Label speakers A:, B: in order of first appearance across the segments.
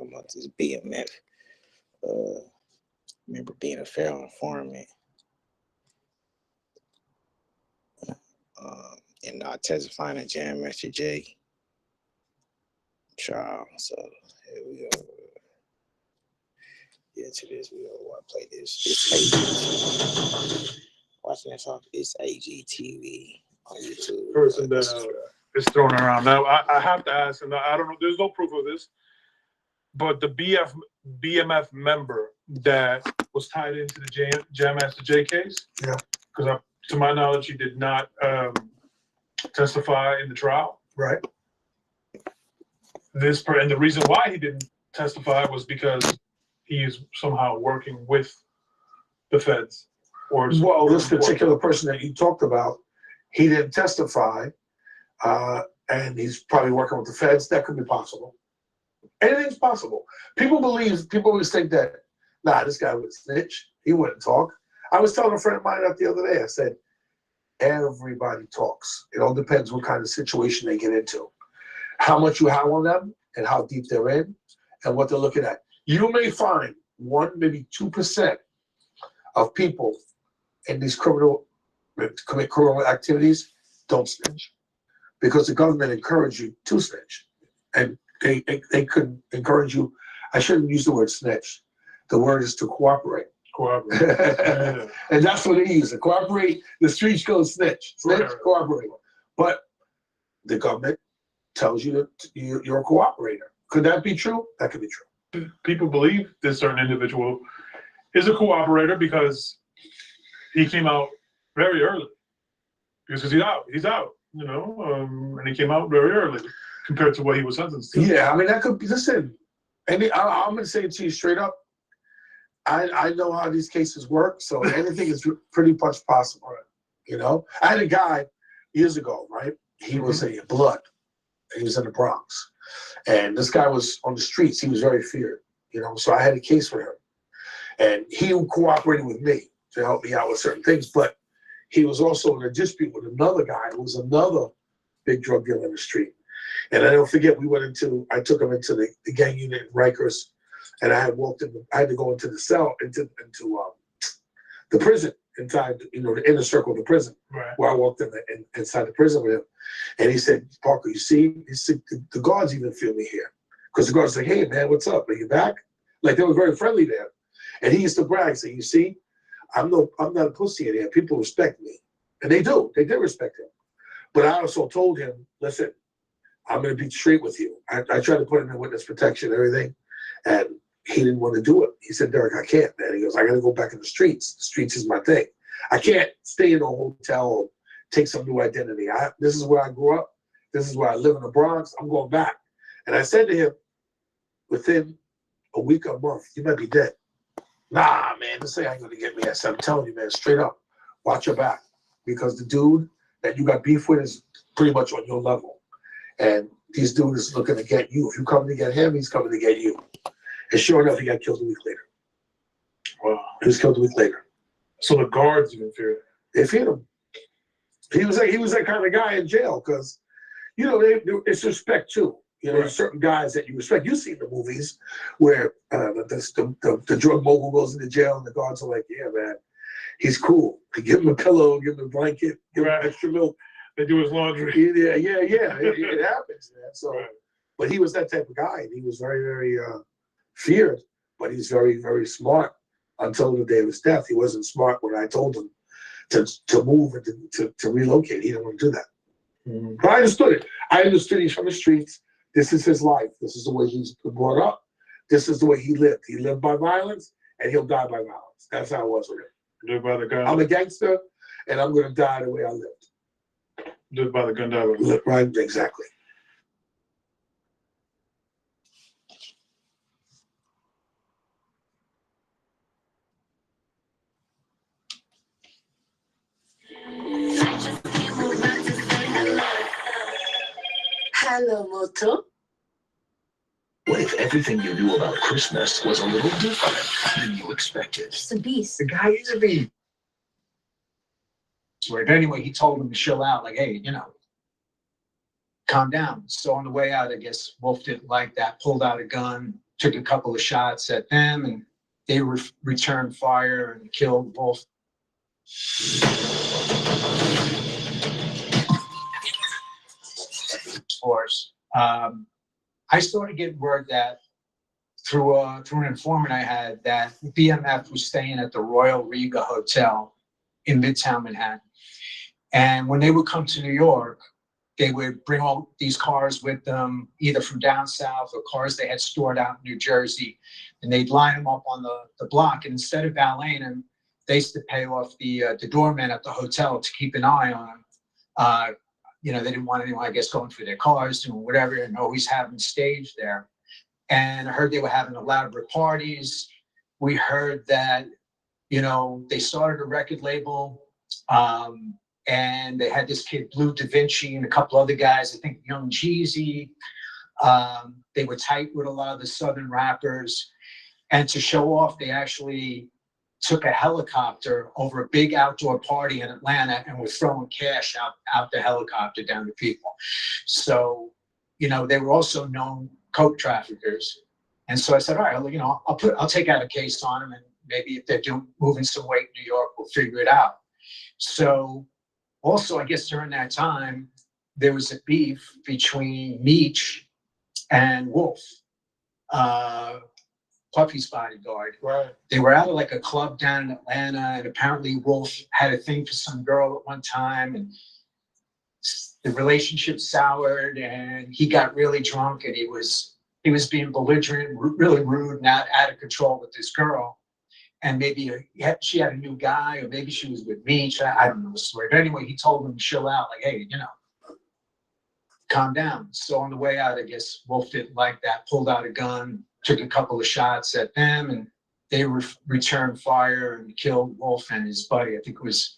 A: talking about this BMF. Remember being a federal informant. And not testifying at Jam Master J trial. So here we go. Get to this. We want to play this. Watching this off. It's AGTV on YouTube.
B: Person that is thrown around. Now I have to ask, and I don't know. There's no proof of this, but the BMF member that was tied into the Jam Master J case.
C: Yeah.
B: Because to my knowledge, he did not testify in the trial.
C: Right.
B: And the reason why he didn't testify was because he is somehow working with the feds.
C: Well, this particular person that you talked about, he didn't testify, and he's probably working with the feds. That could be possible. Anything's possible. People always think that, nah, this guy would snitch. He wouldn't talk. I was telling a friend of mine that the other day. I said, everybody talks. It all depends what kind of situation they get into, how much you have on them, and how deep they're in, and what they're looking at. You may find 1%, maybe 2% of people in these commit criminal activities don't snitch, because the government encourage you to snitch, and they could encourage you. I shouldn't use the word snitch. The word is to cooperate.
B: Yeah.
C: And that's what they use. Cooperate. The streets go snitch. Snitch, right. Cooperate. But the government tells you that you're a cooperator. Could that be true? That could be true.
B: People believe this certain individual is a cooperator because he came out very early. Because he's out, and he came out very early compared to what he was sentenced to.
C: Yeah, I mean, that could be, listen, I'm going to say it to you straight up. I know how these cases work, so anything is pretty much possible, I had a guy years ago, right? He was a blood. He was in the Bronx. And this guy was on the streets. He was very feared, so I had a case with him. And he cooperated with me to help me out with certain things, but he was also in a dispute with another guy who was another big drug dealer in the street. And I don't forget, I took him into the gang unit in Rikers, and I had to go into the cell, into the prison, inside, the inner circle of the prison,
B: right.
C: Where I walked inside the prison with him. And he said, Parker, you see, the guards even feel me here. Because the guards say, hey, man, what's up? Are you back? Like, they were very friendly there. And he used to brag, say, you see, I'm not a pussy in here. People respect me. And they do. They did respect him. But I also told him, listen, I'm going to be straight with you. I tried to put him in witness protection and everything. And he didn't want to do it. He said, Derek, I can't, man. He goes, I got to go back in the streets. The streets is my thing. I can't stay in a hotel or take some new identity. This is where I grew up. This is where I live in the Bronx. I'm going back. And I said to him, within a week or a month, you might be dead. Nah, man, this ain't going to get me. I said, I'm telling you, man, straight up, watch your back. Because the dude that you got beef with is pretty much on your level. And these dudes is looking to get you. If you come to get him, he's coming to get you. And sure enough, he got killed a week later.
B: Wow.
C: He was killed a week later.
B: So the guards even feared him.
C: They feared him. He was that kind of guy in jail because, it's respect too.
B: Right.
C: There's certain guys that you respect. You've seen the movies where the drug mogul goes into jail and the guards are like, yeah, man, he's cool. They give him a pillow, give him a blanket, give him extra milk.
B: They do his laundry.
C: Yeah. It happens, man. So, right. But he was that type of guy, and he was very, very feared, but he's very, very smart until the day of his death. He wasn't smart when I told him to move and to relocate. He didn't want to do that. Mm-hmm. But I understood it. I understood he's from the streets. This is his life. This is the way he's brought up. This is the way he lived. He lived by violence, and he'll die by violence. That's how it was with him.
B: Live by the gun.
C: I'm a gangster, and I'm going to die the way I lived.
B: Live by the gun, die by the gun.
C: Right, exactly.
D: Hello, Moto.
E: What if everything you knew about Christmas was a little different than you expected?
D: Just a beast.
F: The guy is a beast. But anyway, he told him to chill out, like, hey, calm down. So on the way out, I guess Wolf didn't like that, pulled out a gun, took a couple of shots at them, and they returned fire and killed Wolf. Force. I started getting word that through an informant I had that BMF was staying at the Royal Riga Hotel in Midtown Manhattan. And when they would come to New York, they would bring all these cars with them, either from down south or cars they had stored out in New Jersey. And they'd line them up on the block. And instead of valeting them, they used to pay off the doorman at the hotel to keep an eye on them. You know, they didn't want anyone, I guess, going through their cars, doing whatever, and always having stage there. And I heard they were having elaborate parties. We heard that, you know, they started a record label, and they had this kid, Blue Da Vinci, and a couple other guys, I think Young Jeezy. They were tight with a lot of the Southern rappers. And to show off, they actually took a helicopter over a big outdoor party in Atlanta and were throwing cash out the helicopter down to people. So, you know, they were also known coke traffickers. And so I said, all right, you know, I'll take out a case on them, and maybe if they're moving some weight in New York, we'll figure it out. So also, I guess during that time, there was a beef between Meech and Wolf. Puffy's bodyguard.
C: Right.
F: They were out of like a club down in Atlanta, and apparently Wolf had a thing for some girl at one time, and the relationship soured, and he got really drunk, and he was being belligerent, really rude, and out of control with this girl. And maybe she had a new guy, or maybe she was with Meech. I don't know the story. But anyway, he told them to chill out, like, hey, you know, calm down. So on the way out, I guess Wolf didn't like that, pulled out a gun, took a couple of shots at them, and they returned fire and killed Wolf and his buddy. I think it was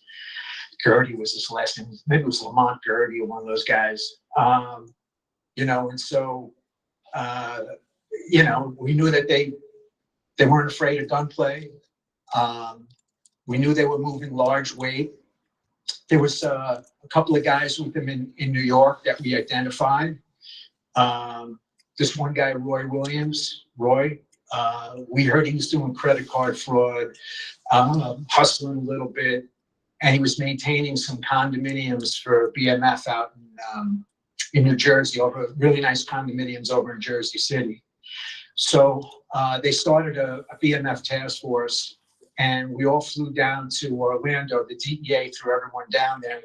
F: Gertie was his last name. Maybe it was Lamont Gertie or one of those guys. You know, and so, you know, we knew that they weren't afraid of gunplay. We knew they were moving large weight. There was a couple of guys with them in New York that we identified. This one guy, Roy Williams, we heard he was doing credit card fraud, hustling a little bit, and he was maintaining some condominiums for BMF out in New Jersey, over really nice condominiums over in Jersey City. So they started a BMF task force, and we all flew down to Orlando. The DEA threw everyone down there.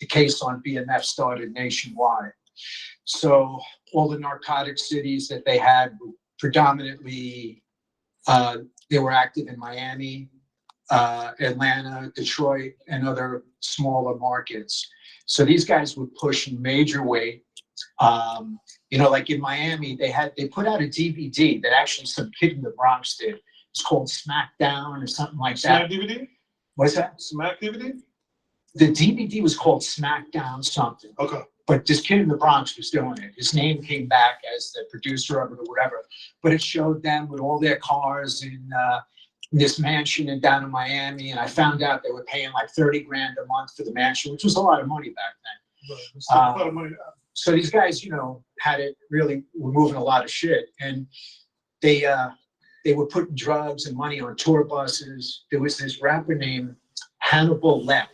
F: The case on BMF started nationwide. So all the narcotic cities that they had were predominantly, they were active in Miami, Atlanta, Detroit, and other smaller markets. So these guys would push in major weight. You know, like in Miami, they put out a DVD that actually some kid in the Bronx did. It's called Smackdown or something like that.
B: Smack DVD?
F: What's that?
B: Smack DVD?
F: The DVD was called Smackdown something.
B: Okay.
F: But this kid in the Bronx was doing it. His name came back as the producer of it or whatever. But it showed them with all their cars in this mansion and down in Miami. And I found out they were paying like 30 grand a month for the mansion, which was a lot of money back then.
B: Right. A lot of money.
F: So these guys, you know, had it really, were moving a lot of shit. And they were putting drugs and money on tour buses. There was this rapper named Hannibal Leck,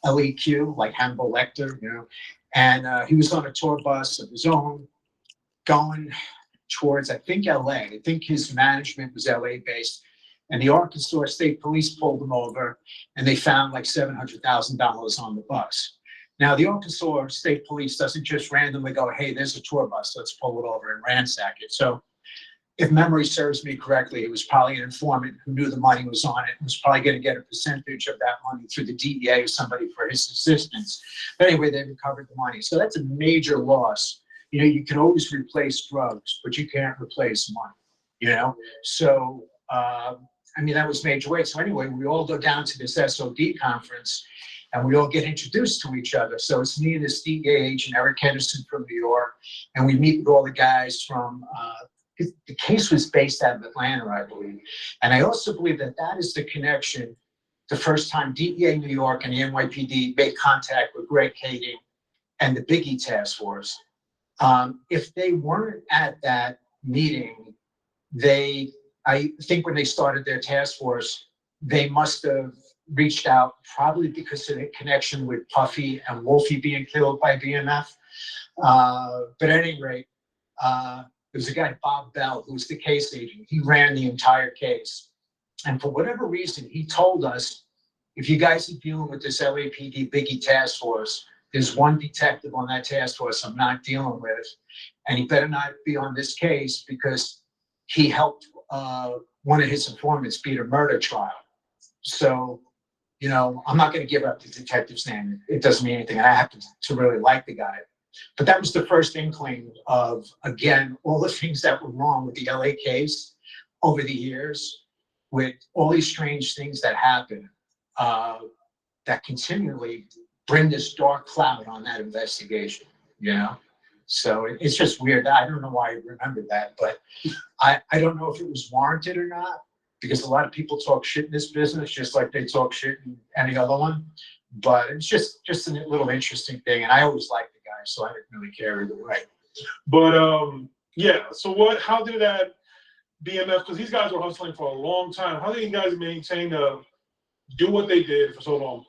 F: L-E-Q, like Hannibal Lecter, you know. And he was on a tour bus of his own going towards, I think, LA. I think his management was LA based. And the Arkansas State Police pulled him over, and they found like $700,000 on the bus. Now, the Arkansas State Police doesn't just randomly go, hey, there's a tour bus, let's pull it over and ransack it. So if memory serves me correctly, it was probably an informant who knew the money was on it and was probably going to get a percentage of that money through the DEA or somebody for his assistance. But anyway, they recovered the money. So that's a major loss. You know, you can always replace drugs, but you can't replace money, you know? So, I mean, that was major weight. So anyway, we all go down to this SOD conference, and we all get introduced to each other. So it's me and this DEA agent, Eric Henderson from New York, and we meet with all the guys from, the case was based out of Atlanta, I believe. And I also believe that that is the connection, the first time DEA New York and the NYPD made contact with Greg Kading and the Biggie Task Force. If they weren't at that meeting, I think when they started their task force, they must have reached out probably because of the connection with Puffy and Wolfie being killed by BMF. But at any rate, there was a guy, Bob Bell, who was the case agent. He ran the entire case. And for whatever reason, he told us, if you guys are dealing with this LAPD Biggie task force, there's one detective on that task force I'm not dealing with, and he better not be on this case because he helped one of his informants beat a murder trial. So, you know, I'm not going to give up the detective's name. It doesn't mean anything. And I happen to really like the guy. But that was the first inkling of, again, all the things that were wrong with the LA case over the years, with all these strange things that happen that continually bring this dark cloud on that investigation, you know? So it's just weird. I don't know why I remembered that, but I don't know if it was warranted or not, because a lot of people talk shit in this business, just like they talk shit in any other one. But it's just a little interesting thing. And I always liked the guy, so I didn't really care either way.
B: But yeah, so how did that BMF, because these guys were hustling for a long time, how did you guys maintain to do what they did for so long?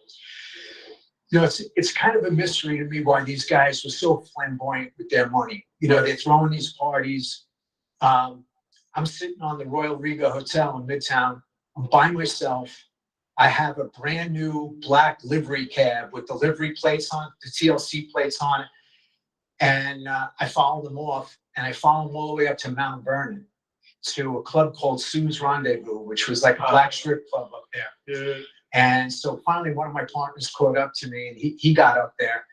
F: You know, it's kind of a mystery to me why these guys were so flamboyant with their money. You know, they're throwing these parties. I'm sitting on the Royal Riga Hotel in Midtown. I'm by myself. I have a brand new black livery cab with the livery plates on, the TLC plates on it. And I follow them off, and I follow them all the way up to Mount Vernon to a club called Sue's Rendezvous, which was like a black strip club up there.
B: Yeah.
F: And so finally, one of my partners caught up to me, and he got up there,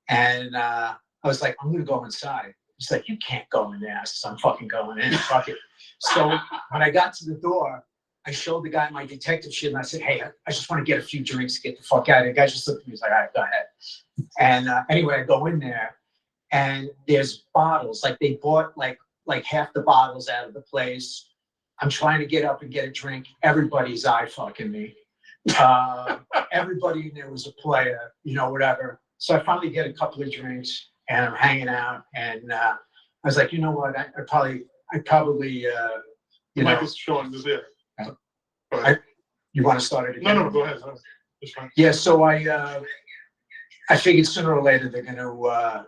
F: and I was like, I'm gonna go inside. He's like, you can't go in there. I said, I'm fucking going in, fuck it. So when I got to the door, I showed the guy my detective shit, and I said, hey, I just want to get a few drinks to get the fuck out of here. The guy just looked at me, he's like, all right, go ahead. And anyway, I go in there, and there's bottles, like they bought like half the bottles out of the place. I'm trying to get up and get a drink. Everybody's eye fucking me. Everybody in there was a player, you know, whatever. So I finally get a couple of drinks, and I'm hanging out, and I was like, you know what, I probably,
B: The mic is showing this there.
F: You want to start it again?
B: No, go ahead. It's fine.
F: Yeah, so I figured sooner or later they're going to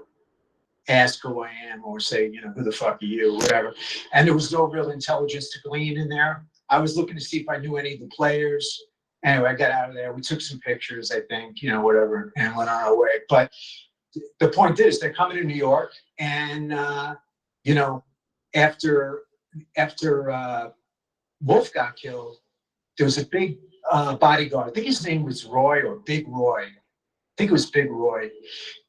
F: ask who I am, or say, you know, who the fuck are you, whatever. And there was no real intelligence to glean in there. I was looking to see if I knew any of the players. Anyway, I got out of there. We took some pictures, I think, you know, whatever, and went on our way. But the point is, they're coming to New York, and you know, after Wolf got killed, there was a big bodyguard. I think his name was Roy, or Big Roy. I think it was Big Roy.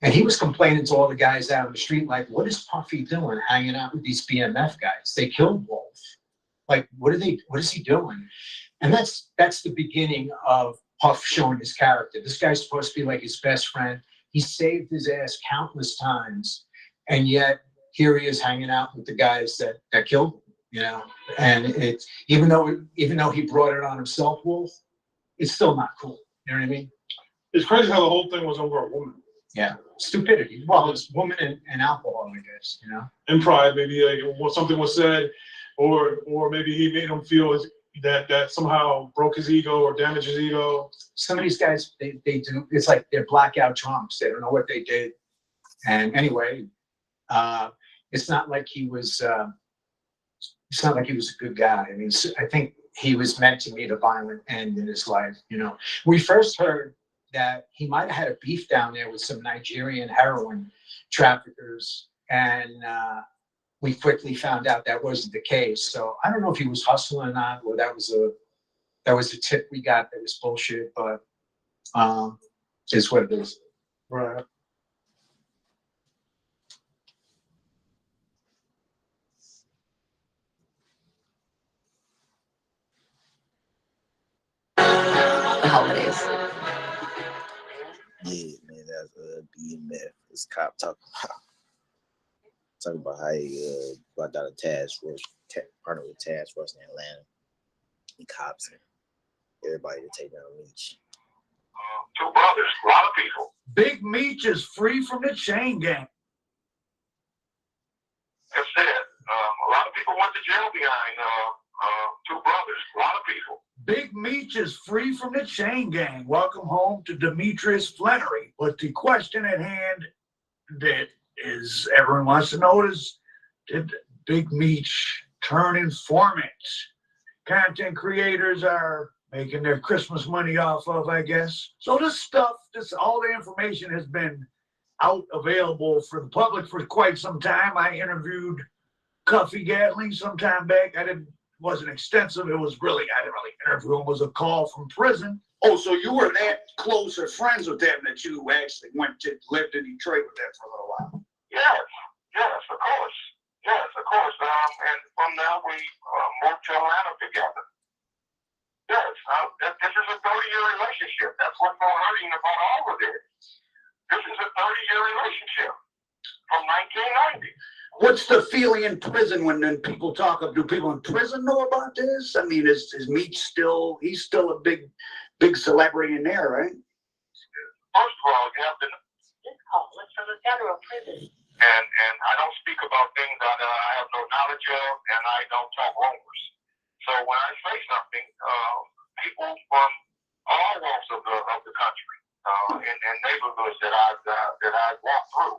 F: And he was complaining to all the guys out on the street, like, what is Puffy doing hanging out with these BMF guys? They killed Wolf. Like, what is he doing? And that's the beginning of Puff showing his character. This guy's supposed to be like his best friend. He saved his ass countless times. And yet here he is hanging out with the guys that killed him, you know? And it's, even though he brought it on himself, Wolf, it's still not cool. You know what I mean?
B: It's crazy how the whole thing was over a woman.
F: Yeah, stupidity. Well, it's woman and alcohol, I guess, you know?
B: And pride, maybe like something was said, or maybe he made him feel that somehow broke his ego or damaged his ego.
F: Some of these guys, they do, it's like they're blackout drunks. They don't know what they did. And anyway, it's not like he was a good guy. I mean, I think he was meant to meet a violent end in his life, you know? We first heard that he might have had a beef down there with some Nigerian heroin traffickers, and we quickly found out that wasn't the case. So I don't know if he was hustling or not, or that was a tip we got that was bullshit, but it's what it is.
B: Right.
D: The holidays.
A: Yeah, man, that's BMF. This cop talking about how he brought down a task force, partnered with task force in Atlanta, and cops and everybody to take down Meech.
E: Two brothers, a lot of people.
G: Big Meech is free from the chain gang.
E: Have said a lot of people want
H: went to jail behind two brothers. A lot of people.
G: Big Meech is free from the chain gang. Welcome home to Demetrius Flannery. But the question at hand that is everyone wants to know is, did Big Meech turn informant? Content creators are making their Christmas money off of, I guess. So all the information has been out available for the public for quite some time. I interviewed Cuffy Gatling some time back. Wasn't extensive. I didn't really interview him. It was a call from prison.
I: Oh, so you were that close or friends with them that you actually lived in Detroit with them for a little while?
H: Yes, of course. Yes, of course. And from there we moved to Atlanta together. Yes, this is a 30-year relationship. That's what's so hurting about all of this. This is a 30-year relationship from 1990.
I: What's the feeling in prison when people talk of? Do people in prison know about this? I mean, is Meech still? He's still a big celebrity in there, right?
H: First of all, you have to.
J: This call was from a federal prison.
H: And I don't speak about things that I have no knowledge of, and I don't talk rumors. So when I say something, people from all walks of the country and neighborhoods that I've walked through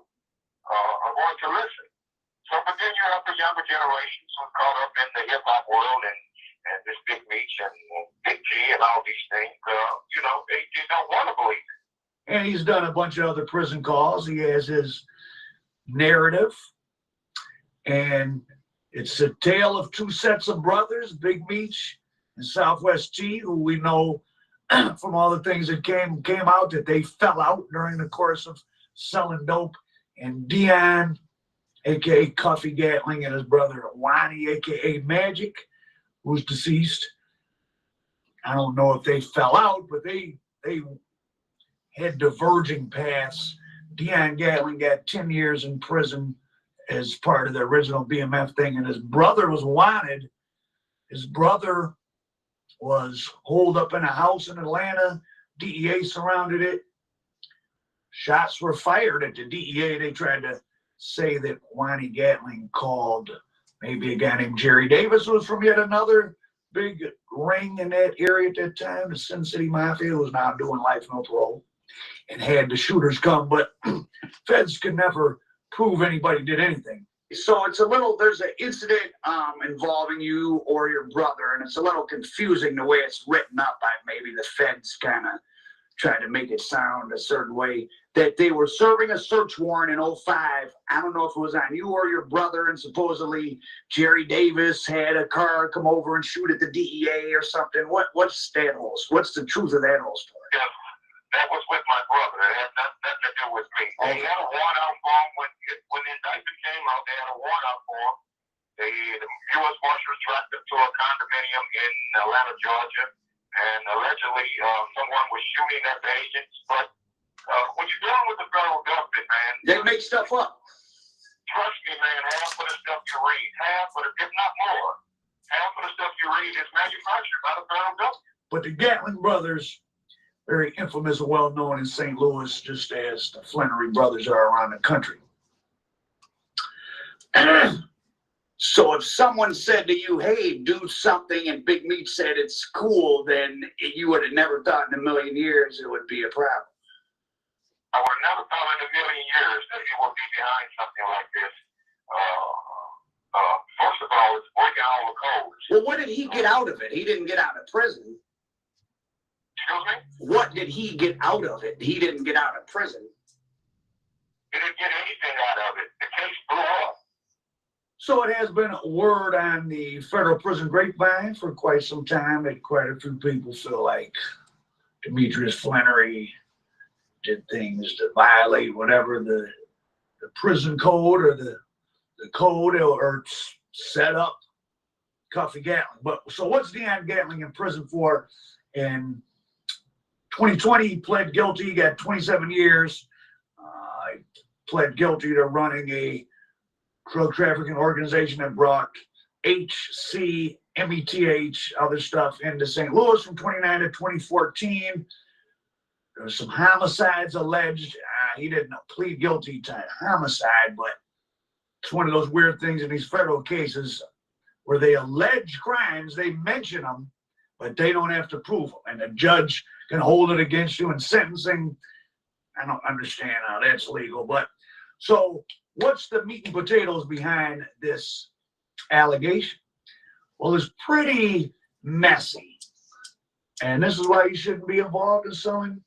H: are going to listen. So, but then you have the younger generations who are caught up in the hip hop world and this Big Meech and Big G and all these things. They don't want to believe it.
G: And he's done a bunch of other prison calls. He has his narrative, and it's a tale of two sets of brothers, Big Meech and Southwest T, who we know from all the things that came out that they fell out during the course of selling dope, and Dion, aka Cuffy Gatling, and his brother Wani, aka Magic, who's deceased. I don't know if they fell out, but they had diverging paths. Dion Gatling got 10 years in prison as part of the original BMF thing, and his brother was wanted. His brother was holed up in a house in Atlanta. DEA surrounded it. Shots were fired at the DEA. They tried to say that Wani Gatling called maybe a guy named Jerry Davis, who was from yet another big ring in that area at that time, the Sin City Mafia, who was now doing life no parole, and had the shooters come, but feds could never prove anybody did anything.
I: So there's an incident involving you or your brother, and it's a little confusing the way it's written up. Maybe the feds kind of tried to make it sound a certain way, that they were serving a search warrant in 2005. I don't know if it was on you or your brother, and supposedly Jerry Davis had a car come over and shoot at the DEA or something. What's that whole? What's the truth of that whole story?
H: Yeah, that was with my brother. It had nothing to do with me. They had a warrant out for him when the indictment came out. They had a warrant out for him. The U.S. Marshals tracked him to a condominium in Atlanta, Georgia, and allegedly someone was shooting at the agents. But when you're dealing with the federal government, man,
I: they make stuff up.
H: Trust me, man. Half of the stuff you read, if not more, half of the stuff you read is manufactured by the federal government.
G: But the Gatling brothers, very infamous and well known in St. Louis, just as the Flannery brothers are around the country.
I: So if someone said to you, hey, do something, and Big Meech said it's cool, then you would have never thought in a million years it would be a problem.
H: I would have never thought in a million years that you would be behind something like this. First of all, it's breaking all the codes.
I: Well, what did he get out of it? He didn't get out of prison.
H: Excuse me?
I: What did he get out of it? He didn't get out of prison.
H: He didn't get anything out of it. The case blew up.
G: So it has been word on the federal prison grapevine for quite some time that quite a few people feel like Demetrius Flannery did things to violate whatever the prison code or the code or set up Cuffy Gatling. But so what's Dion Gatling in prison for? In 2020, he pled guilty. He got 27 years. He pled guilty to running a drug trafficking organization that brought HC, METH, other stuff into St. Louis from 29 to 2014. There was some homicides alleged. He didn't plead guilty to homicide, but it's one of those weird things in these federal cases. where they allege crimes, they mention them, but they don't have to prove them. And the judge can hold it against you in sentencing. I don't understand how that's legal, but so what's the meat and potatoes behind this allegation? Well, it's pretty messy. And this is why you shouldn't be involved in selling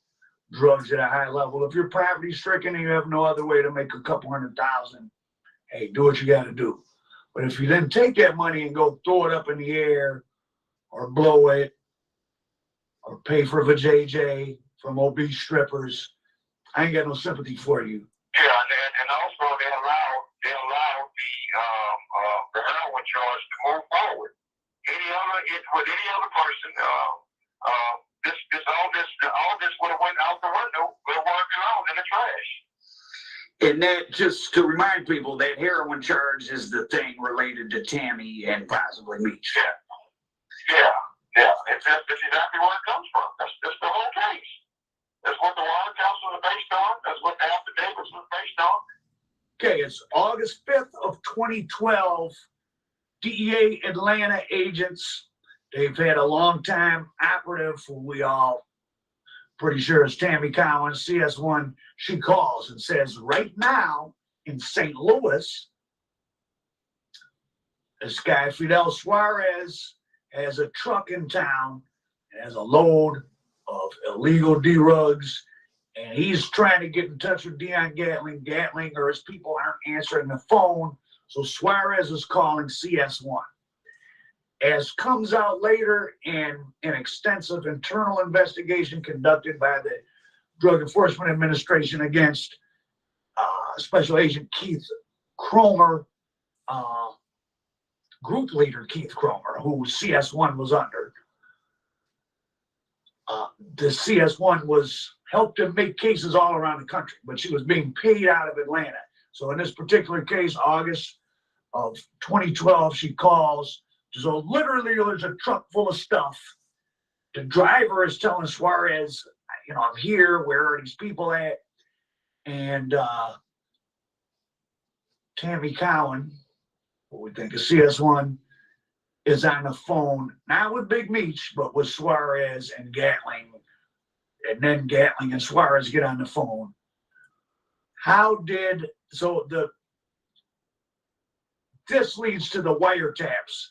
G: drugs at a high level. If you're poverty stricken and you have no other way to make a couple $100,000, hey, do what you got to do. But if you then take that money and go throw it up in the air or blow it or pay for a JJ from obese strippers, I ain't got no sympathy for you.
H: Yeah, and also they allow the heroin charge to move forward. With any other person, all this would have went out the window, would have worked around in the trash.
I: And that, just to remind people, that heroin charge is the thing related to Tammy and possibly Meech.
H: Yeah. It's exactly where it comes from. That's the whole case. That's what the water counts was based on. That's what the affidavits was based on.
G: Okay, it's August 5th of 2012. DEA Atlanta agents, they've had a long-time operative who we all pretty sure is Tammy Cowan, CS1. She calls and says, right now in St. Louis, this guy Fidel Suarez has a truck in town, has a load of illegal drugs, and he's trying to get in touch with Dion Gatling. Gatling or his people aren't answering the phone, so Suarez is calling CS1. As comes out later in an extensive internal investigation conducted by the Drug Enforcement Administration against Special Agent Keith Cromer, group leader Keith Cromer, who CS1 was under. The CS1 helped him make cases all around the country, but she was being paid out of Atlanta. So in this particular case, August of 2012, she calls. So literally there's a truck full of stuff. The driver is telling Suarez, I'm here, where are these people at? And Tammy Cowan, what we think is CS1, is on the phone, not with Big Meech, but with Suarez and Gatling. And then Gatling and Suarez get on the phone. This leads to the wiretaps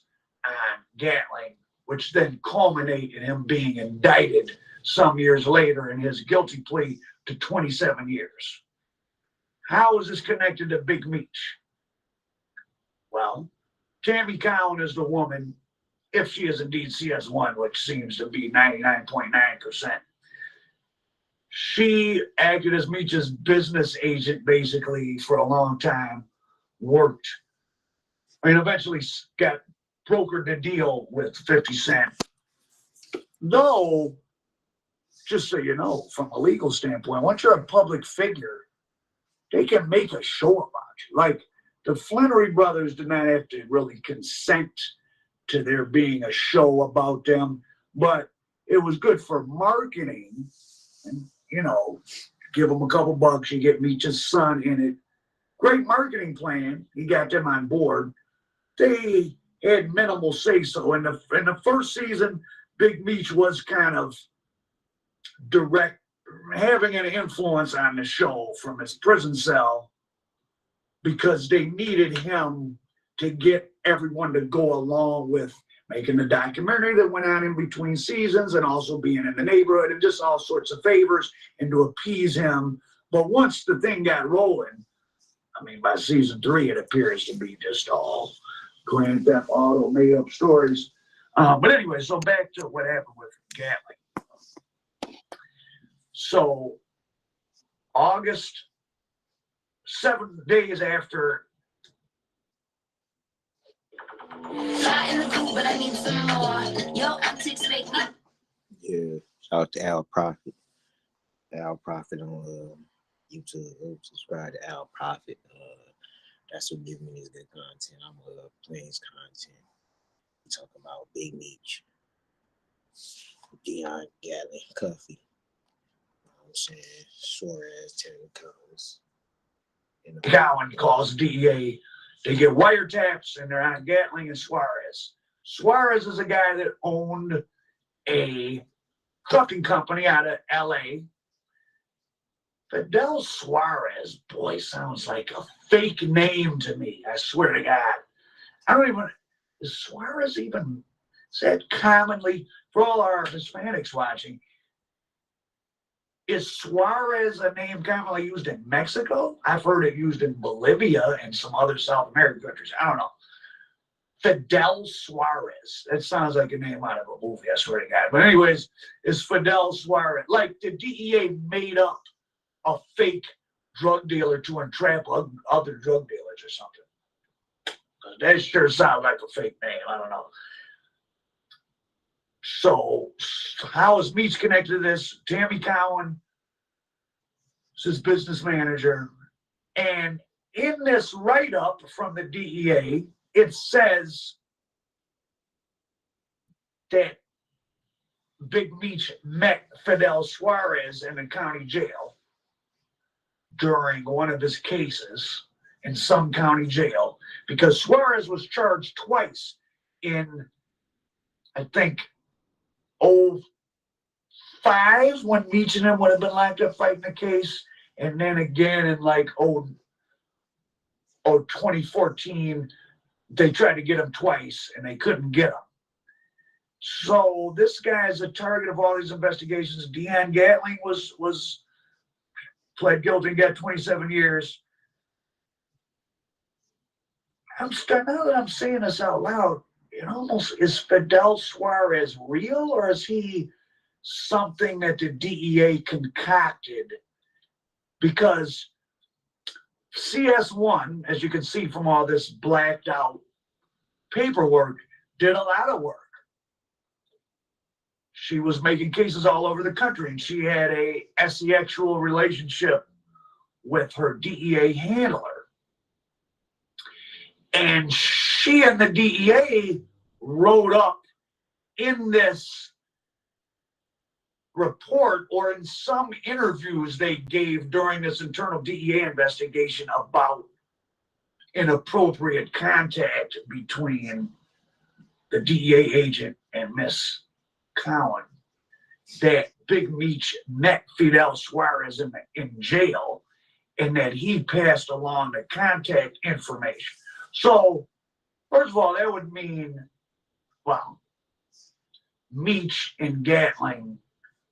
G: on Gatling, which then culminate in him being indicted some years later in his guilty plea to 27 years. How is this connected to Big Meech? Well, Tammy Cowan is the woman, if she is indeed CS1, which seems to be 99.9%. She acted as Meech's business agent basically for a long time, eventually got brokered the deal with 50 Cent. Though, just so you know, from a legal standpoint, once you're a public figure, they can make a show about you. Like, the Flannery brothers did not have to really consent to there being a show about them, but it was good for marketing. And, give them a couple bucks, you get Meech's son in it. Great marketing plan. He got them on board. They had minimal say-so. In the first season, Big Meech was kind of direct, having an influence on the show from his prison cell because they needed him to get everyone to go along with making the documentary that went on in between seasons and also being in the neighborhood and just all sorts of favors and to appease him. But once the thing got rolling, by season 3, it appears to be just all Grand Theft Auto made up stories. But anyway, so back to what happened with Gatling. So August, 7 days after.
D: But I need some more. Yo, antics make me.
A: Yeah, shout out to Al Prophet. Al Prophet on YouTube. Subscribe to Al Prophet. That's what gives me this good content. I'm playing his content. We talk about Big Meech, Dion Gatling, Cuffy. You know what I'm saying? Suarez, Terry Collins.
G: Cowan calls DEA They get wiretaps and they're on Gatling and Suarez. Suarez is a guy that owned a trucking company out of LA. Fidel Suarez, boy, sounds like a fake name to me. I swear to God. I don't even, is Suarez even, is that commonly, for all our Hispanics watching, is Suarez a name commonly used in Mexico? I've heard it used in Bolivia and some other South American countries. I don't know. Fidel Suarez. That sounds like a name out of a movie, I swear to God. But anyways, it's Fidel Suarez. Like the DEA made up a fake drug dealer to entrap other drug dealers or something. That sure sounds like a fake name. I don't know. So how is Meech connected to this? Tammy Cowan is his business manager. And in this write-up from the DEA, it says that Big Meech met Fidel Suarez in the county jail during one of his cases in some county jail because Suarez was charged twice in, I think, 2005 when Meech and him would have been locked up fighting the case, and then again in like 2014 they tried to get him twice and they couldn't get him. So this guy is a target of all these investigations. Deon Gatling was pled guilty and got 27 years. Now that I'm saying this out loud, it almost, is Fidel Suarez real, or is he something that the DEA concocted? Because CS1, as you can see from all this blacked out paperwork, did a lot of work. She was making cases all over the country, and she had a sexual relationship with her DEA handler. And she and the DEA wrote up in this report, or in some interviews they gave during this internal DEA investigation, about inappropriate contact between the DEA agent and Miss Cowan, that Big Meech met Fidel Suarez in jail, and that he passed along the contact information. So, first of all, that would mean, well, Meech and Gatling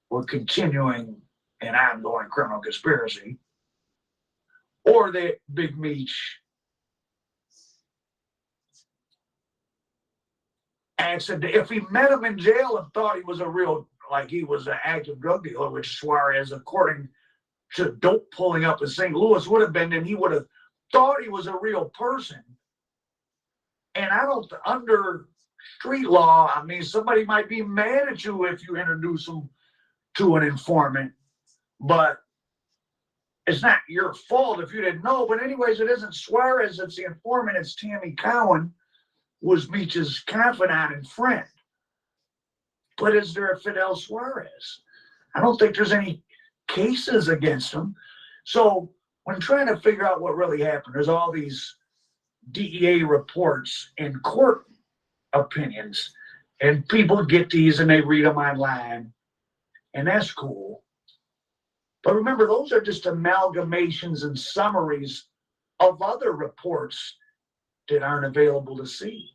G: were continuing an ongoing criminal conspiracy, or that Big Meech accident. If he met him in jail and thought he was a real, like he was an active drug dealer, which Suarez, according to dope pulling up in St. Louis, would have been, then he would have thought he was a real person. And I don't, under street law, I mean, somebody might be mad at you if you introduce them to an informant, but it's not your fault if you didn't know. But anyways, it isn't Suarez that's the informant, it's Tammy Cowan, was Meech's confidant and friend. But is there a Fidel Suarez? I don't think there's any cases against him. So when trying to figure out what really happened, there's all these DEA reports and court opinions, and people get these and they read them online, and that's cool. But remember, those are just amalgamations and summaries of other reports that aren't available to see.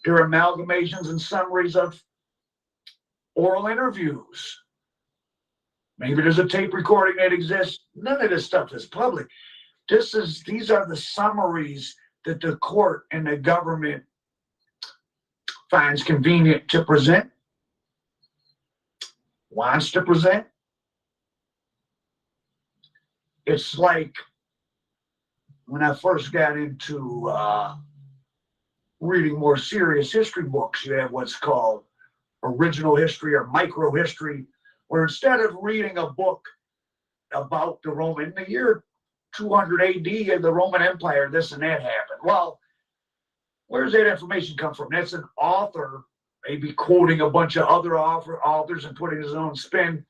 G: They're amalgamations and summaries of oral interviews. Maybe there's a tape recording that exists. None of this stuff is public. These are the summaries that the court and the government finds convenient to present, wants to present. It's like when I first got into reading more serious history books, you have what's called original history or micro history, where instead of reading a book about the Roman, the year 200 AD and the Roman Empire, this and that happened. Well, where does that information come from? That's an author maybe quoting a bunch of other authors and putting his own spin.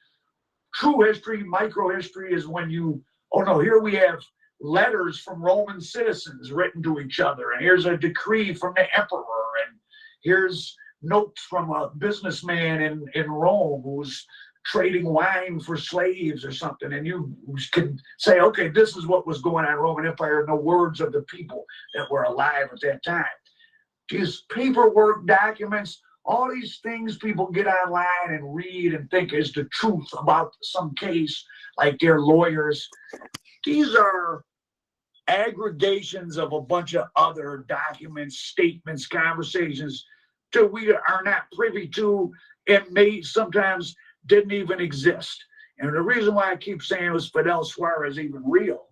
G: True history, micro history, is when you, oh no, here we have letters from Roman citizens written to each other, and here's a decree from the emperor, and here's notes from a businessman in Rome who's trading wine for slaves or something, and you can say, okay, this is what was going on in the Roman Empire in the words of the people that were alive at that time. These paperwork documents, all these things people get online and read and think is the truth about some case, like their lawyers. These are aggregations of a bunch of other documents, statements, conversations that we are not privy to and may sometimes didn't even exist. And the reason why I keep saying was Fidel Suarez even real,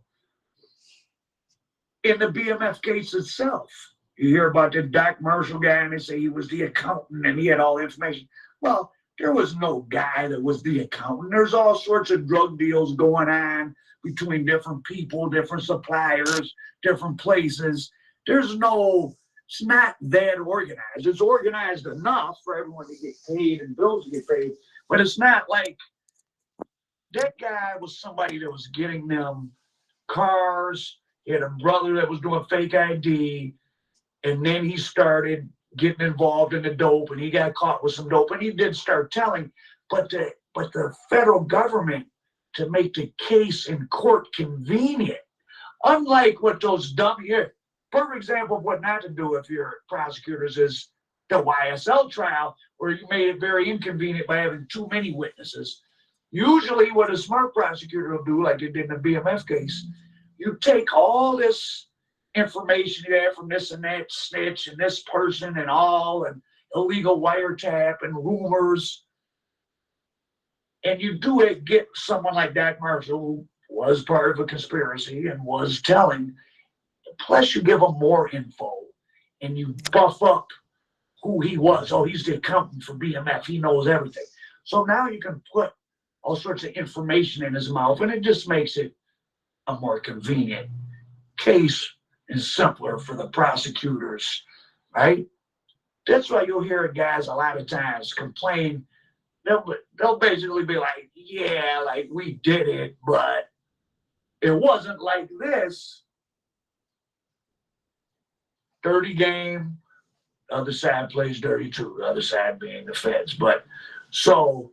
G: in the BMF case itself, you hear about the Doc Marshall guy and they say he was the accountant and he had all the information. Well, there was no guy that was the accountant. There's all sorts of drug deals going on between different people, different suppliers, different places. It's not that organized. It's organized enough for everyone to get paid and bills to get paid, but it's not like that guy was somebody that was getting them cars. He had a brother that was doing fake ID, and then he started getting involved in the dope, and he got caught with some dope, and he did start telling, but the federal government, to make the case in court convenient, unlike what those dumb here. Perfect example of what not to do if you're prosecutors is the YSL trial, where you made it very inconvenient by having too many witnesses. Usually what a smart prosecutor will do, like they did in the BMF case, you take all this information you have from this and that snitch and this person and all, and illegal wiretap and rumors, and you do it, get someone like Doc Marshall, who was part of a conspiracy and was telling, plus you give them more info and you buff up who he was. Oh, he's the accountant for BMF. He knows everything. So now you can put all sorts of information in his mouth, and it just makes it a more convenient case and simpler for the prosecutors, right? That's why you'll hear guys a lot of times complain. They'll basically be like, yeah, like we did it, but it wasn't like this. Dirty game. The other side plays dirty too. The other side being the feds. But so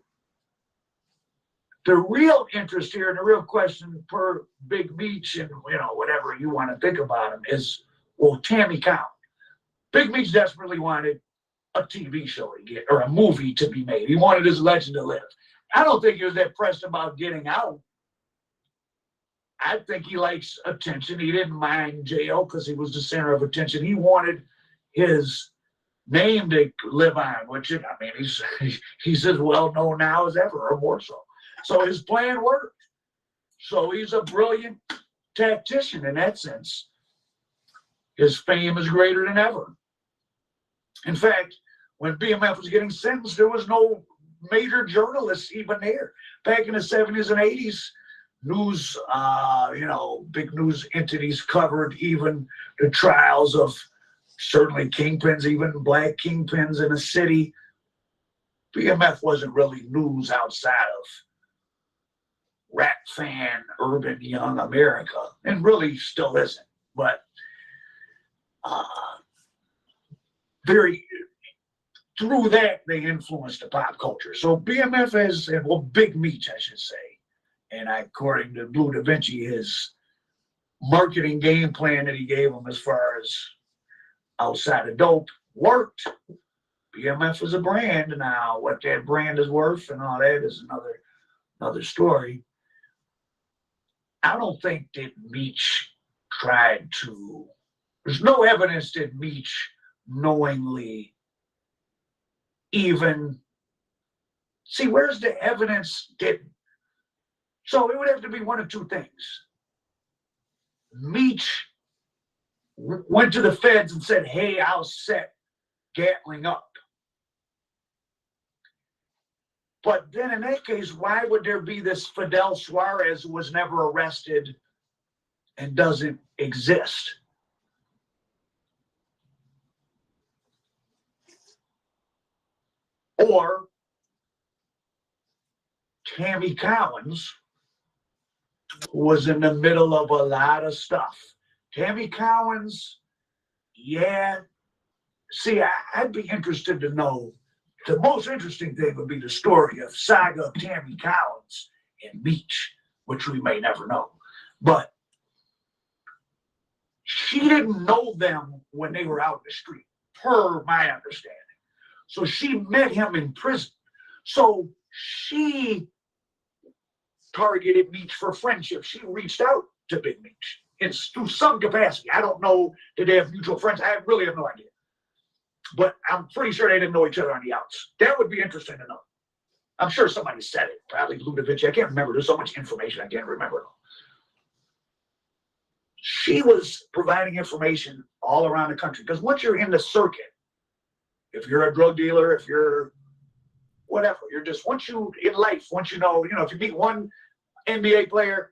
G: the real interest here and the real question per Big Meech and whatever you want to think about him is, well, Tammy count. Big Meech desperately wanted a TV show to get, or a movie to be made. He wanted his legend to live. I don't think he was that pressed about getting out. I think he likes attention. He didn't mind jail because he was the center of attention. He wanted his name to live on, which, I mean, he's as well known now as ever, or more so. So his plan worked. So he's a brilliant tactician in that sense. His fame is greater than ever. In fact, when BMF was getting sentenced, there was no major journalists even there. Back in the 70s and 80s, news, big news entities covered even the trials of certainly kingpins, even black kingpins in a city. BMF wasn't really news outside of rap fan, urban young America, and really still isn't. But through that, they influenced the pop culture. So BMF is, well, Big Meech, I should say, and according to Blue Da Vinci, his marketing game plan that he gave him as far as outside of dope worked. BMF is a brand. Now, what that brand is worth and all that is another story. I don't think that Meech tried to. There's no evidence that Meech knowingly even. See, where's the evidence that? So it would have to be one of two things. Meech went to the feds and said, hey, I'll set Gatling up. But then in that case, why would there be this Fidel Suarez who was never arrested and doesn't exist? Or Tammy Collins, was in the middle of a lot of stuff. Tammy Collins, yeah. See, I'd be interested to know. The most interesting thing would be the story of saga of Tammy Collins and Meech, which we may never know. But she didn't know them when they were out in the street, per my understanding. So she met him in prison. So she targeted Meech for friendship. She reached out to Big Meech. It's through some capacity. I don't know, did they have mutual friends? I really have no idea. But I'm pretty sure they didn't know each other on the outs. That would be interesting to know. I'm sure somebody said it, probably Ludovici. I can't remember. There's so much information, I can't remember it all. She was providing information all around the country. Because once you're in the circuit, if you're a drug dealer, if you're whatever, you're just, once you, in life, once you know, if you meet one NBA player,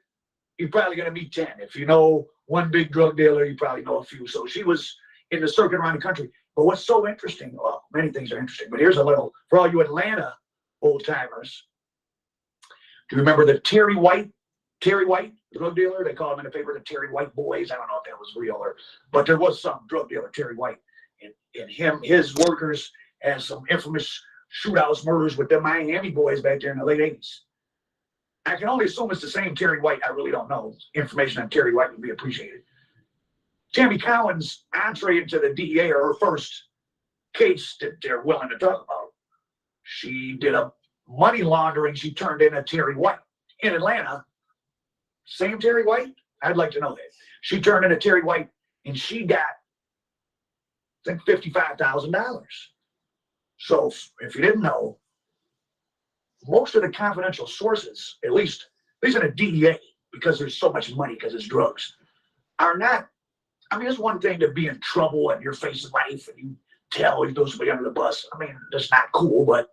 G: you're probably going to meet 10. If you know one big drug dealer, you probably know a few. So she was in the circuit around the country. But what's so interesting, well, many things are interesting, but here's a little, for all you Atlanta old timers, do you remember the Terry White, drug dealer? They call him in the paper the Terry White boys. I don't know if that was real but there was some drug dealer, Terry White. And his workers had some infamous shootouts, murders with the Miami boys back there in the late 80s. I can only assume it's the same Terry White. I really don't know. Information on Terry White would be appreciated. Tammy Collins' entree into the DEA, or her first case that they're willing to talk about, she did a money laundering. She turned in a Terry White in Atlanta. Same Terry White? I'd like to know that. She turned in a Terry White, and she got, I think, $55,000. So if you didn't know, most of the confidential sources, at least in the DEA, because there's so much money because it's drugs, are not. I mean, it's one thing to be in trouble and you're facing life and you tell you throw somebody under the bus. I mean, that's not cool, but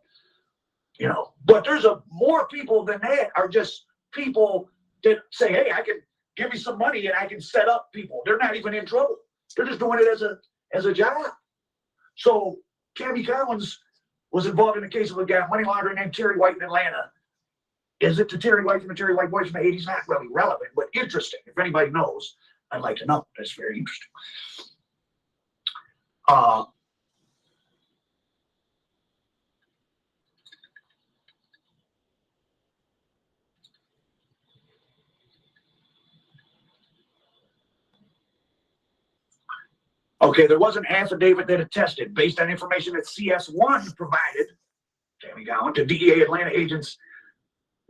G: but there's more people than that are just people that say, hey, I can give me some money and I can set up people. They're not even in trouble. They're just doing it as a job. So Tammy Collins was involved in a case of a guy money laundering named Terry White in Atlanta. Is it the Terry White from the Terry White boys from the 80s? Not really relevant, but interesting. If anybody knows, I'd like to know. That's very interesting. Okay, there was an affidavit that attested, based on information that CS1 provided, Tammy Collins, to DEA Atlanta agents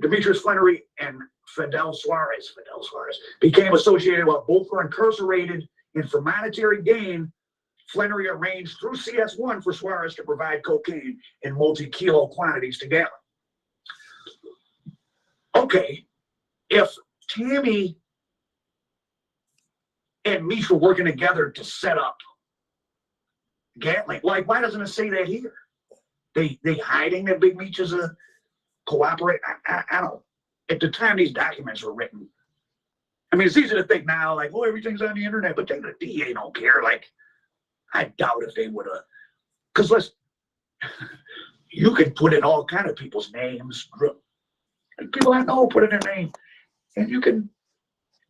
G: Demetrius Flannery and Fidel Suarez became associated while both were incarcerated, and for monetary gain, Flannery arranged through CS1 for Suarez to provide cocaine in multi-kilo quantities to Gatlin. Okay, if Tammy and Meech were working together to set up Gatlin, like, why doesn't it say that here? They hiding that Big Meech is a cooperate. I don't. At the time these documents were written, I mean, it's easy to think now, like, oh, everything's on the internet, but the DA don't care. Like, I doubt if they would have, because you can put in all kind of people's names. People I know put in their name, and you can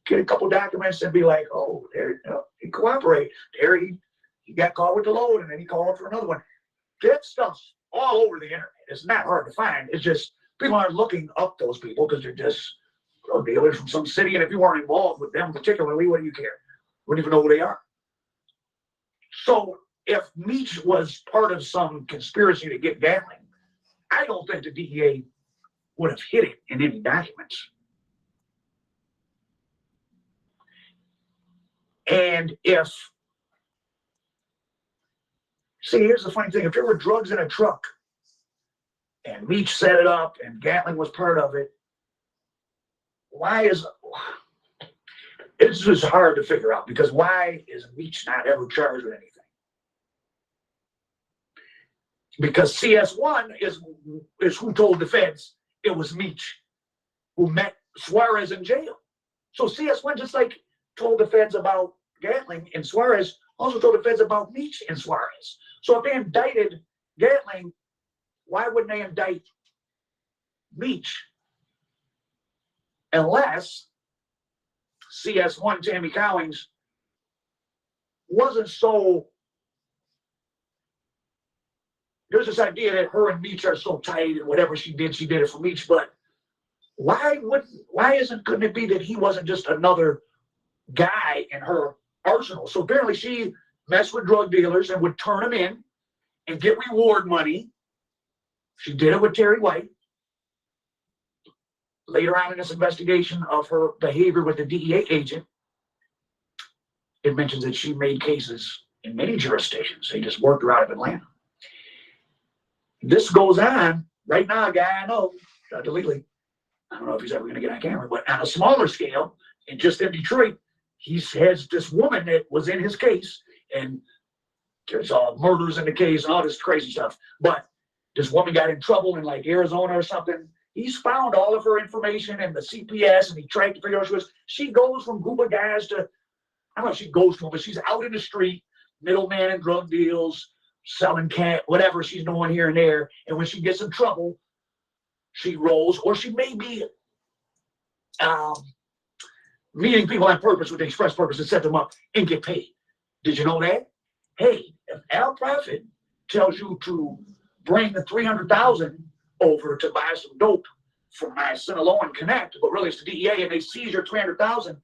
G: get a couple documents and be like, oh, there, he cooperate. There he got caught with the load, and then he called for another one. That stuff's all over the internet. It's not hard to find. It's just people aren't looking up those people because they're just drug dealers from some city. And if you weren't involved with them particularly, what do you care? Wouldn't even know who they are. So if Meech was part of some conspiracy to get Gatling, I don't think the DEA would have hid it in any documents. And if, see, here's the funny thing. If there were drugs in a truck and Meech set it up and Gatling was part of it, why is, it's just hard to figure out, because why is Meech not ever charged with anything? Because CS1 is who told the feds it was Meech who met Suarez in jail. So CS1 just like told the feds about Gatling and Suarez, also told the feds about Meech and Suarez. So if they indicted Gatling, why wouldn't they indict Meech? Unless CS1 Tammy Cowings wasn't so. There's this idea that her and Meech are so tight, and whatever she did it for Meech. But couldn't it be that he wasn't just another guy in her arsenal? So apparently she messed with drug dealers and would turn them in and get reward money. She did it with Terry White. Later on in this investigation of her behavior with the DEA agent, it mentions that she made cases in many jurisdictions. They just worked her out of Atlanta. This goes on right now. A guy I know, Dr. Lely, I don't know if he's ever going to get on camera, but on a smaller scale, and just in Detroit, he has this woman that was in his case, and there's all murders in the case and all this crazy stuff. But this woman got in trouble in like Arizona or something. He's found all of her information and the CPS, and he tried to figure out who she was. She goes from group of guys to, I don't know if she goes to them, but she's out in the street, middleman in drug deals, selling cat, whatever she's doing here and there. And when she gets in trouble, she rolls, or she may be meeting people on purpose with the express purpose to set them up and get paid. Did you know that? Hey, if Al Prophet tells you to bring the $300,000 over to buy some dope from my Sinaloa and Connect, but really it's the DEA, and they seize your $300,000,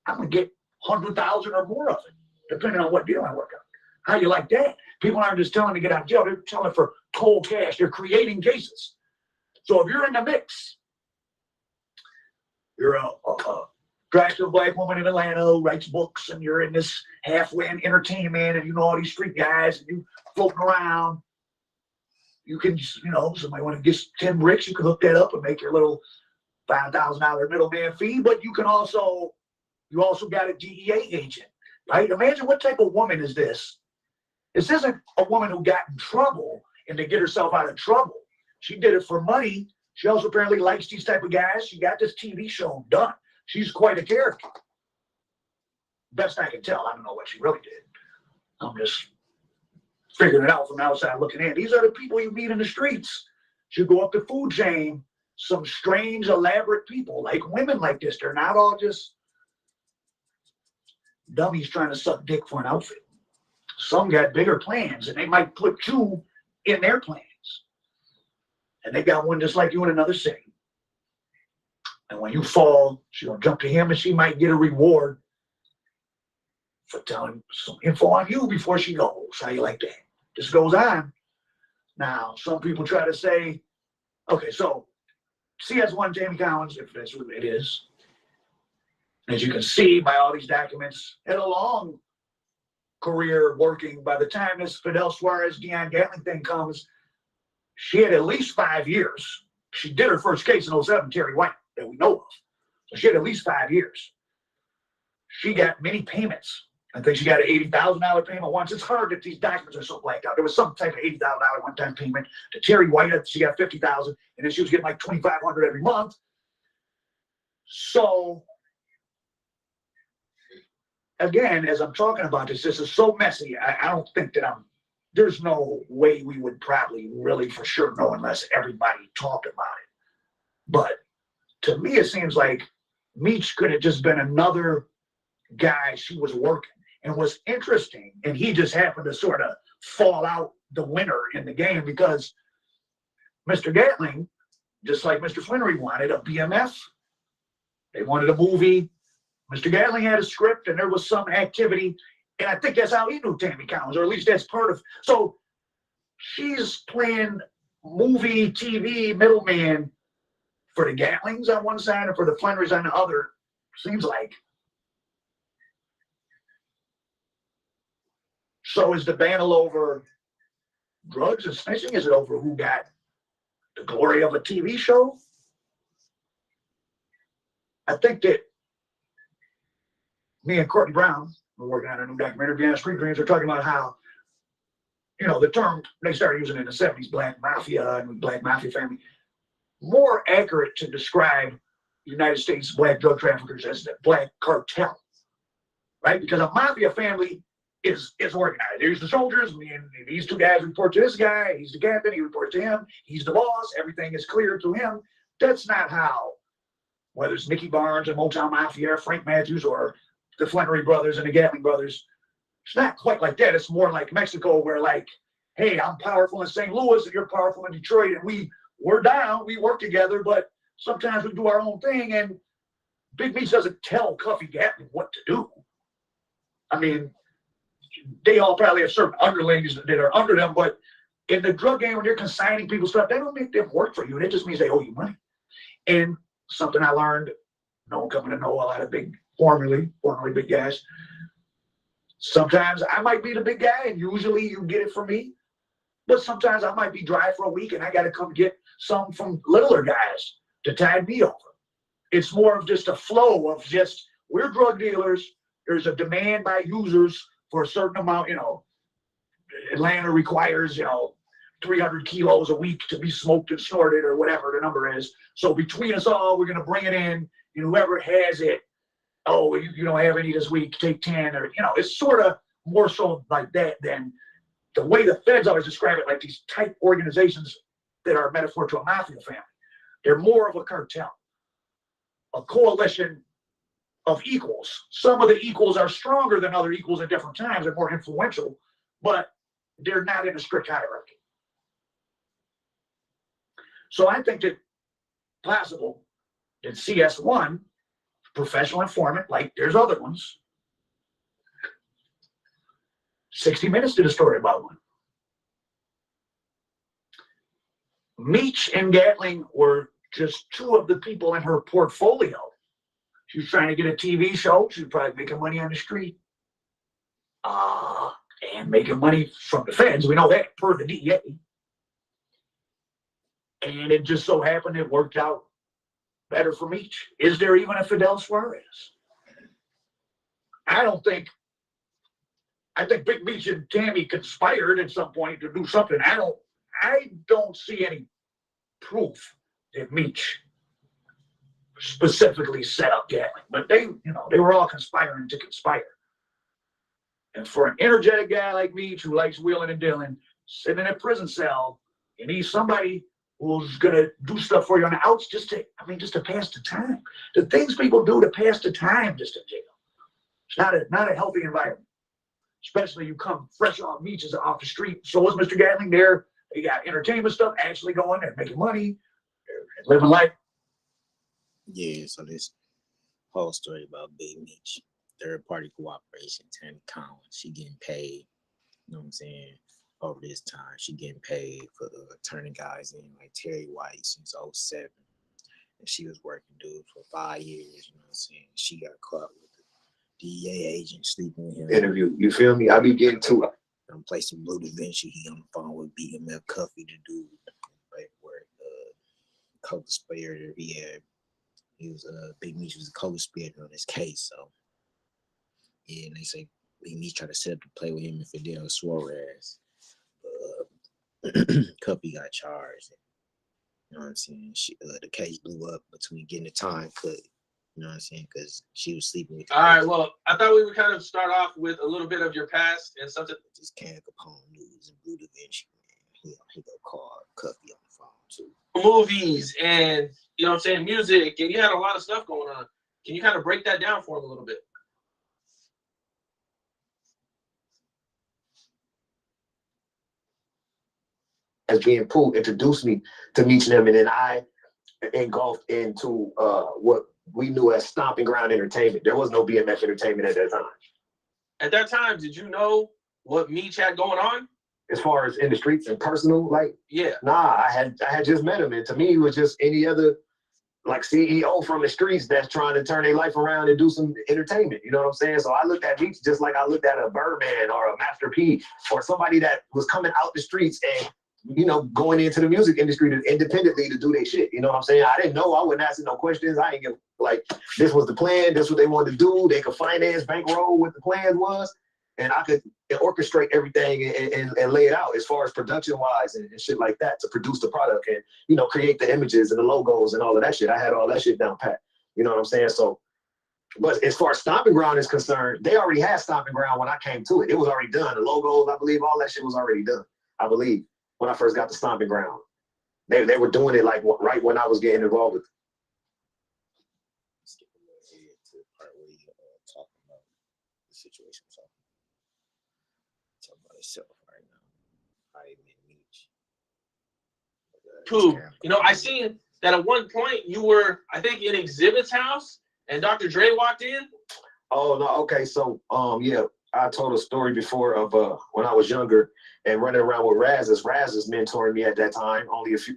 G: I'm gonna get 100,000 or more of it, depending on what deal I work out. How you like that? People aren't just telling to get out of jail; they're telling for cold cash. They're creating cases. So if you're in the mix, you're a attractive black woman in Atlanta who writes books, and you're in this halfway entertainment, and you know all these street guys, and you floating around. You can, somebody want to get 10 bricks, you can hook that up and make your little $5,000 middleman fee. But you also got a DEA agent, right? Imagine what type of woman is this? This isn't a woman who got in trouble and to get herself out of trouble. She did it for money. She also apparently likes these type of guys. She got this TV show done. She's quite a character. Best I can tell. I don't know what she really did. I'm just figuring it out from outside looking in. These are the people you meet in the streets. You go up the food chain, some strange, elaborate people, like women like this. They're not all just dummies trying to suck dick for an outfit. Some got bigger plans, and they might put you in their plans. And they got one just like you in another city. And when you fall, she's going to jump to him, and she might get a reward for telling some info on you before she goes. How you like that? This goes on. Now, some people try to say, okay, so CS1 Tammy Cowens, if that's what it is, as you can see by all these documents, had a long career working. By the time this Fidel Suarez, Deion Gatling thing comes, she had at least 5 years. She did her first case in 07, Terry White, that we know of. So she had at least 5 years. She got many payments. I think she got an $80,000 payment once. It's hard that these documents are so blacked out. There was some type of $80,000 one-time payment to Terry White. She got $50,000, and then she was getting like $2,500 every month. So again, as I'm talking about this is so messy. I don't think that there's no way we would probably really for sure know unless everybody talked about it. But to me, it seems like Meech could have just been another guy she was working. And what's interesting, and he just happened to sort of fall out the winner in the game because Mr. Gatling, just like Mr. Flannery wanted a BMF. They wanted a movie. Mr. Gatling had a script, and there was some activity, and I think that's how he knew Tammy Cowens, or at least that's part of. So she's playing movie, TV, middleman for the Gatlings on one side and for the Flannerys on the other, seems like. So is the battle over drugs and snitching? Is it over who got the glory of a TV show? I think that me and Courtney Brown, we're working on a new documentary, Beyond Street Dreams, are talking about how, the term they started using in the 70s, Black Mafia and Black Mafia family, more accurate to describe the United States black drug traffickers as the black cartel, right? Because a mafia family is organized. There's the soldiers, and these two guys report to this guy, he's the captain, he reports to him, he's the boss, everything is clear to him. That's not how whether it's Nicky Barnes and Motown Mafia, Frank Matthews, or the Flannery brothers and the Gatling brothers. It's not quite like that. It's more like Mexico, where like, hey, I'm powerful in St. Louis and you're powerful in Detroit, and we're down, we work together, but sometimes we do our own thing, and Big Meech doesn't tell Cuffy Gatling what to do. I mean, they all probably have certain underlings that are under them, but in the drug game, when you're consigning people's stuff, they don't make them work for you. It just means they owe you money. And something I learned, coming to know a lot of formerly big guys. Sometimes I might be the big guy, and usually you get it from me. But sometimes I might be dry for a week, and I got to come get some from littler guys to tide me over. It's more of just a flow of just, we're drug dealers. There's a demand by users for a certain amount. Atlanta requires 300 kilos a week to be smoked and snorted, or whatever the number is. So between us all, we're going to bring it in, and whoever has it, oh, you don't have any this week, take 10, or it's sort of more so like that than the way the feds always describe it, like these tight organizations that are a metaphor to a mafia family. They're more of a cartel, a coalition of equals. Some of the equals are stronger than other equals at different times and more influential, but they're not in a strict hierarchy. So I think that possible that CS1, professional informant, like there's other ones. 60 Minutes did a story about one. Meech and Gatling were just two of the people in her portfolio. She was trying to get a TV show. She was probably making money on the street. And making money from the feds. We know that per the DEA. And it just so happened it worked out better for Meech. Is there even a Fidel Suarez? I think Big Meech and Tammy conspired at some point to do something. I don't see any proof that Meech specifically set up Gatling, but they were all conspiring to conspire. And for an energetic guy like Meech who likes wheeling and dealing, sitting in a prison cell, you need somebody who's gonna do stuff for you on the outs just to pass the time. The things people do to pass the time just in jail. It's not a healthy environment. Especially you come fresh off Meech's off the street. So is Mr. Gatling there. They got entertainment stuff actually going. They're making money. They're living life.
A: Yeah, so this whole story about Big Meech, third party cooperation, Tammy Collins, she getting paid, you know what I'm saying, over this time. She getting paid for turning guys in like Terry White since 2007. And she was working dude for 5 years, you know what I'm saying? She got caught with the DEA agent sleeping with him.
C: Interview, you feel me? I be getting to it.
A: I'm placing Blue Da Vinci. He on the phone with BMF Cuffy to do paperwork. Co-conspirator. He was Big Meech was a co-conspirator on this case. So yeah, and they say Big Meech tried to set up to play with him and Fidel Suarez. Cuffy got charged. You know what I'm saying? The case blew up between getting the time cut. You know what I'm saying? Because she was sleeping with.
K: All right. Well, I thought we would kind of start off with a little bit of your past and something.
A: Just Can Capone news and Blue Da Vinci, man. He go call Cuffy on the phone too.
K: Movies and music, and you had a lot of stuff going on. Can you kind of break that down for him a little bit?
C: As being Pooh introduced me to Meech and them, and then I engulfed into what we knew as Stomping Ground Entertainment. There was no BMF Entertainment at that time.
K: At that time, did you know what Meech had going on?
C: As far as in the streets and personal,
K: yeah.
C: Nah, I had just met him, and to me, he was just any other CEO from the streets that's trying to turn their life around and do some entertainment. You know what I'm saying? So I looked at Meech just like I looked at a Birdman or a Master P or somebody that was coming out the streets and going into the music industry independently to do their shit. You know what I'm saying? I didn't know. I wasn't asking no questions. I didn't give this was the plan. This is what they wanted to do. They could finance, bankroll what the plan was, and I could orchestrate everything and lay it out as far as production wise and shit like that to produce the product and create the images and the logos and all of that shit. I had all that shit down pat. You know what I'm saying? So, but as far as Stomping Ground is concerned, they already had Stomping Ground when I came to it. It was already done. The logos, I believe, all that shit was already done. I believe. When I first got to Stomping Ground, they were doing it right when I was getting involved with it.
A: situation. So talk about himself right now. How he met Meech.
K: Cool. You know, I seen that at one point you were, I think, in Exhibit's house, and Dr. Dre walked in.
L: Oh no, okay. So yeah, I told a story before of when I was younger and running around with Raz is mentoring me at that time. Only a few.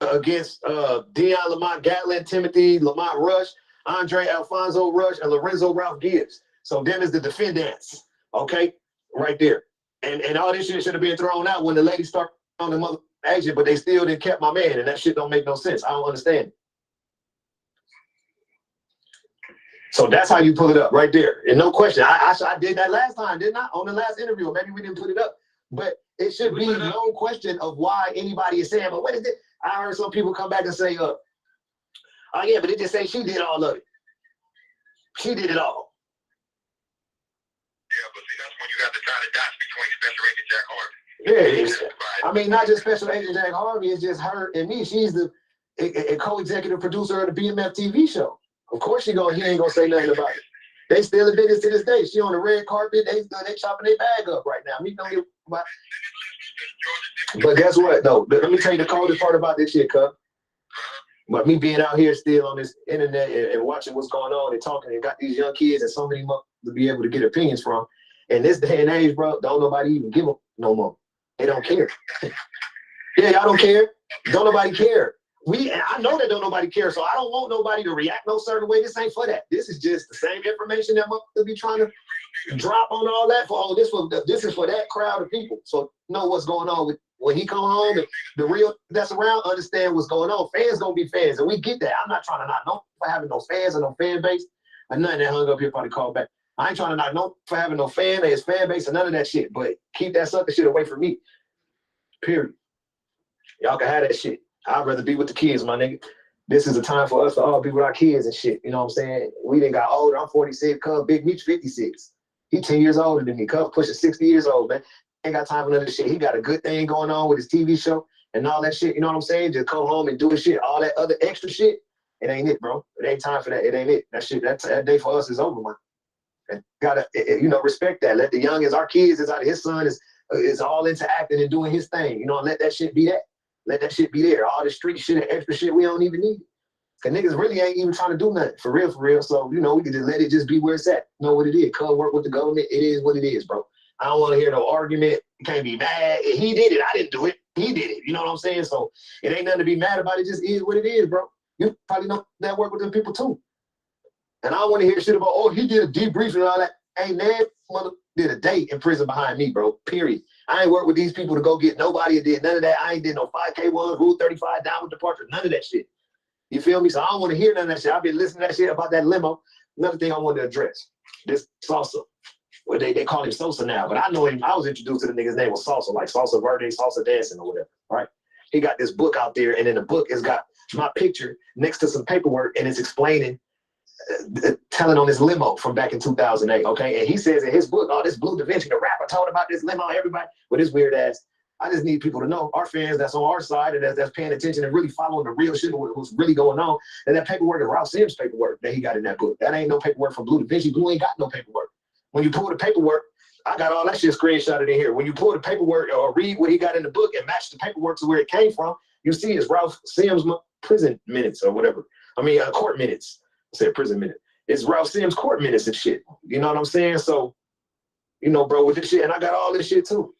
L: Against Deion Lamont Gatlin, Timothy Lamont Rush, Andre Alfonso Rush, and Lorenzo Ralph Gibbs. So them is the defendants, okay, right there. And all this shit should have been thrown out when the lady started on the mother agent, but they still didn't kept my man, and that shit don't make no sense. I don't understand. So that's how you pull it up right there, and no question. I did that last time, didn't I? On the last interview, maybe we didn't put it up, but it should be no question of why anybody is saying, but what is it? I heard some people come back and say, oh yeah, but it just say she did all of it. She did it all.
H: Yeah, but see, that's when you have to tie the dots between Special Agent Jack Harvey.
L: Yeah, I mean, not just Special Agent Jack Harvey, it's just her and me. She's the a co-executive producer of the BMF TV show. Of course he ain't gonna say nothing about it. They still in business to this day. She on the red carpet, they chopping their bag up right now. Me don't give about it. But guess what though? Let me tell you the coldest part about this shit, cuz. But me being out here still on this internet and watching what's going on and talking and got these young kids and so many more to be able to get opinions from. In this day and age, bro, don't nobody even give them no more. They don't care. Yeah, y'all don't care. Don't nobody care. I know that don't nobody care, so I don't want nobody to react no certain way. This ain't for that. This is just the same information that motherfuckers be trying to drop on all that for. Oh, this is for that crowd of people. So know what's going on with when he come home. The real that's around understand what's going on. Fans gonna be fans, and we get that. I'm not trying to knock no for having no fans or no fan base or nothing. That hung up here probably called back. I ain't trying to knock no for having no fan base or none of that shit. But keep that sucker shit away from me. Period. Y'all can have that shit. I'd rather be with the kids, my nigga. This is a time for us to all be with our kids and shit. You know what I'm saying? We done got older. I'm 46. Cub Big Meech 56. He 10 years older than me. Cub pushing 60 years old, man. Ain't got time for none of this shit. He got a good thing going on with his TV show and all that shit. You know what I'm saying? Just come home and do his shit. All that other extra shit, it ain't it, bro. It ain't time for that. It ain't it. That shit, that day for us is over, man. And gotta, respect that. Let the young, as our kids, as his son is all into acting and doing his thing. You know, and let that shit be that. Let that shit be there. All the street shit and extra shit, we don't even need it. Cause niggas really ain't even trying to do nothing. For real. So, we can just let it just be where it's at. Know what it is. Come work with the government. It is what it is, bro. I don't want to hear no argument. You can't be mad. He did it. I didn't do it. He did it. You know what I'm saying? So it ain't nothing to be mad about. It just is what it is, bro. You probably know that work with them people too. And I don't want to hear shit about, oh, he did a debrief and all that. Ain't that mother did a day in prison behind me, bro. Period. I ain't worked with these people to go get nobody did none of that. I ain't did no 5K1, Rule 35, downward departure, none of that shit. You feel me? So I don't want to hear none of that shit. I've been listening to that shit about that limo. Another thing I wanted to address. This Salsa. Well, they call him Sosa now, but I know him. I was introduced to the nigga's name was Salsa, like Salsa Verde, Salsa Dancing or whatever, right? He got this book out there, and in the book, it's got my picture next to some paperwork, and it's explaining, telling on this limo from back in 2008, okay? And he says in his book, oh, this Blue Da Vinci, the rapper told about this limo, everybody, with his weird ass. I just need people to know, our fans that's on our side and that's paying attention and really following the real shit of what's really going on, that paperwork is Ralph Sims' paperwork that he got in that book. That ain't no paperwork from Blue Da Vinci. Blue ain't got no paperwork. When you pull the paperwork, I got all that shit screenshotted in here. When you pull the paperwork or read what he got in the book and match the paperwork to where it came from, you see it's Ralph Sims' prison minutes or whatever. I mean, court minutes. I said prison minute. It's Ralph Sims' court minutes and shit. You know what I'm saying? So, bro, with this shit, and I got all this shit too.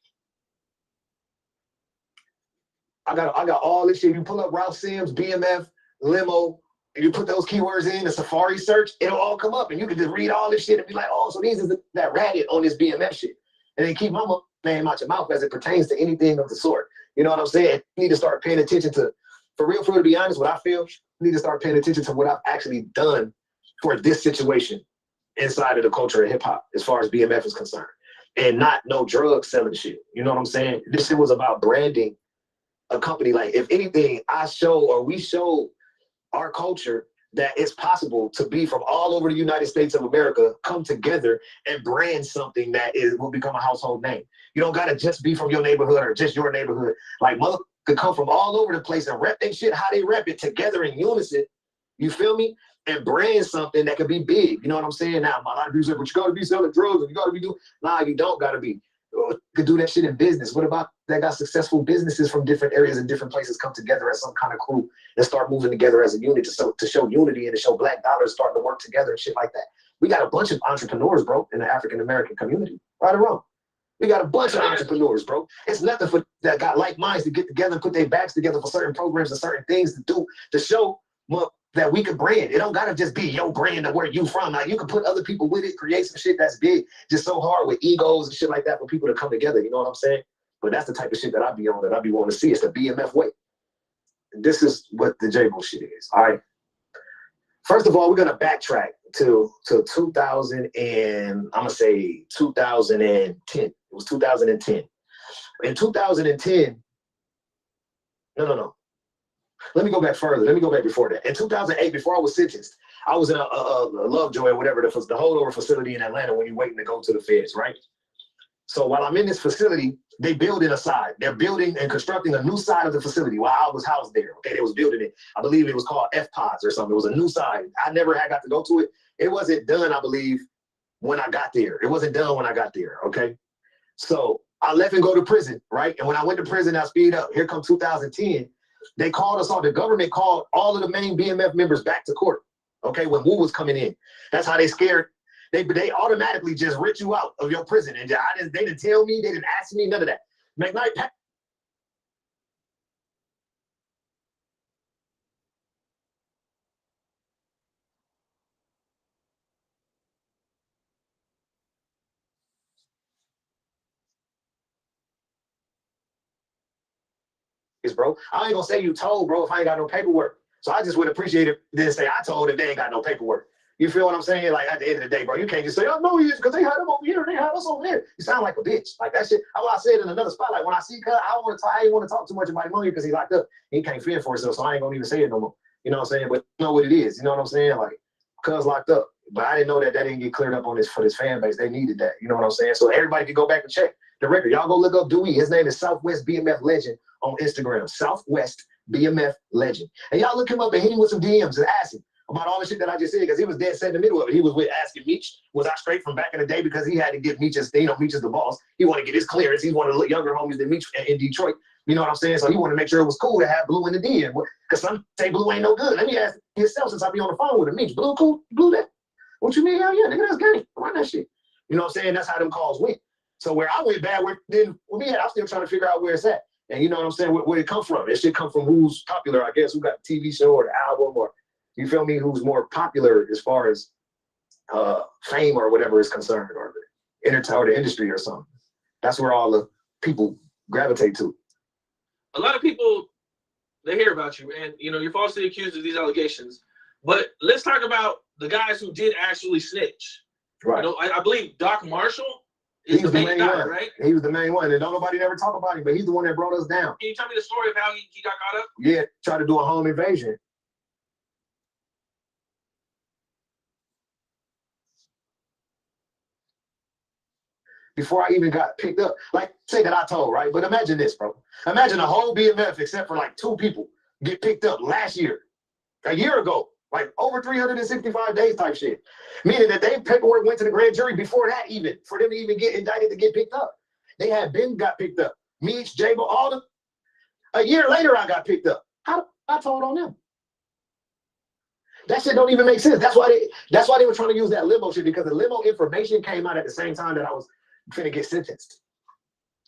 L: I got all this shit. You pull up Ralph Sims, BMF, limo, and you put those keywords in the Safari search, it'll all come up, and you can just read all this shit and be like, oh, so these is that ragged on this BMF shit. And then keep my name out your mouth as it pertains to anything of the sort. You know what I'm saying? You need to start paying attention to, for real, to be honest, what I feel, you need to start paying attention to what I've actually done for this situation inside of the culture of hip hop, as far as BMF is concerned. And not no drug selling shit. You know what I'm saying? This shit was about branding a company. Like, if anything, we show our culture that it's possible to be from all over the United States of America, come together and brand something that will become a household name. You don't gotta just be from your neighborhood or just your neighborhood. Like, could come from all over the place and rep their shit how they rep it together in unison. You feel me? And brand something that could be big. You know what I'm saying? Now, a lot of people say, but you gotta be selling drugs and you gotta be doing. Nah, you don't gotta be. You could do that shit in business. What about that got successful businesses from different areas and different places come together as some kind of crew and start moving together as a unit to show unity and to show black dollars starting to work together and shit like that. We got a bunch of entrepreneurs, bro, in the African American community. Right or wrong? We got a bunch of entrepreneurs, bro. It's nothing for that got like minds to get together and put their backs together for certain programs and certain things to do to show that we could brand. It don't gotta just be your brand of where you from. Like you can put other people with it, create some shit that's big, just so hard with egos and shit like that for people to come together. You know what I'm saying? But that's the type of shit that I be on, that I be wanting to see. It's the BMF way. And this is what the J-Bo shit is. All right. First of all, we're gonna backtrack to 2000 and I'm gonna say 2010. It was 2010. In 2010, no. Let me go back further. Let me go back before that. In 2008, before I was sentenced, I was in a Lovejoy or whatever, the holdover facility in Atlanta when you're waiting to go to the feds, right? So while I'm in this facility, they building a side. They're building and constructing a new side of the facility while I was housed there. Okay, they was building it. I believe it was called F-Pods or something. It was a new side. I never had got to go to it. It wasn't done, I believe, when I got there. It wasn't done when I got there, okay? So I left and go to prison, right? And when I went to prison, I speed up. Here comes 2010. They called us all, the government called all of the main BMF members back to court, okay, when Wu was coming in. That's how they scared. They automatically just writ you out of your prison. And they didn't tell me, they didn't ask me, none of that. McKnight bro. I ain't gonna say you told, bro, if I ain't got no paperwork. So I just would appreciate it. Then say I told if they ain't got no paperwork. You feel what I'm saying? Like at the end of the day, bro, you can't just say, oh no, because they had them over here, they had us over there. You sound like a bitch. Like that shit. I said in another spot, like when I see Cuz, I ain't want to talk too much about money because he locked up. He can't fend for himself, so I ain't gonna even say it no more. You know what I'm saying? But you know what it is. You know what I'm saying? Like Cuz locked up. But I didn't know that didn't get cleared up on this for this fan base. They needed that. You know what I'm saying? So everybody can go back and check the record. Y'all go look up Dewey. His name is Southwest BMF Legend on Instagram. Southwest BMF Legend. And y'all look him up and hit him with some DMs and ask him about all the shit that I just said, because he was dead set in the middle of it. He was with asking Meech, was I straight from back in the day, because he had to get Meech as, Meech is the boss. He wanted to get his clearance. He's one of the younger homies than Meech in Detroit. You know what I'm saying? So he wanted to make sure it was cool to have Blue in the DM. Because some say Blue ain't no good. Let me ask himself since I be on the phone with him. Meech, Blue cool? Blue that? What you mean? Hell yeah, nigga, that's game. Run that shit. You know what I'm saying? That's how them calls went. So where I went bad, then with me, I'm still trying to figure out where it's at. And you know what I'm saying? Where it come from? It should come from who's popular, I guess, who got the TV show or the album, or you feel me, who's more popular as far as fame or whatever is concerned, or the industry or something. That's where all the people gravitate to.
K: A lot of people, they hear about you, and you know you're falsely accused of these allegations. But let's talk about the guys who did actually snitch.
L: Right.
K: You know, I believe Doc Marshall is the main guy,
L: one,
K: right?
L: He was the main one, and don't nobody ever talk about him, but he's the one that brought us down.
K: Can you tell me the story of how he got caught up?
L: Yeah, tried to do a home invasion. Before I even got picked up, like say that I told, right? But imagine this, bro. Imagine a whole BMF except for like 2 people get picked up last year, a year ago, like over 365 days type shit. Meaning that their paperwork went to the grand jury before that even, for them to even get indicted to get picked up. They had been got picked up. Meech, J-Bo, all them. A year later, I got picked up. How I told on them? That shit don't even make sense. That's why they were trying to use that limo shit, because the limo information came out at the same time that I was finna get sentenced.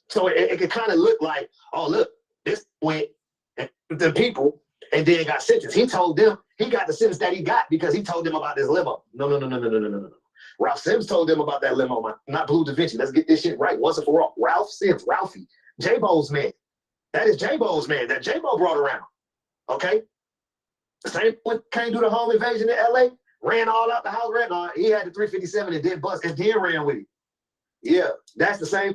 L: So it could kind of look like, oh look, this went to the people and then got sentenced. He told them he got the sentence that he got because he told them about this limo. No. Ralph Sims told them about that limo, not Blue Da Vinci. Let's get this shit right once and for all. Ralph Sims, Ralphie, J-Bo's man. That is J-Bo's man that J-Bo brought around. Okay? The same one came to the home invasion in LA, ran all out the house, he had the 357 and then bust and then ran with him. Yeah, that's the same.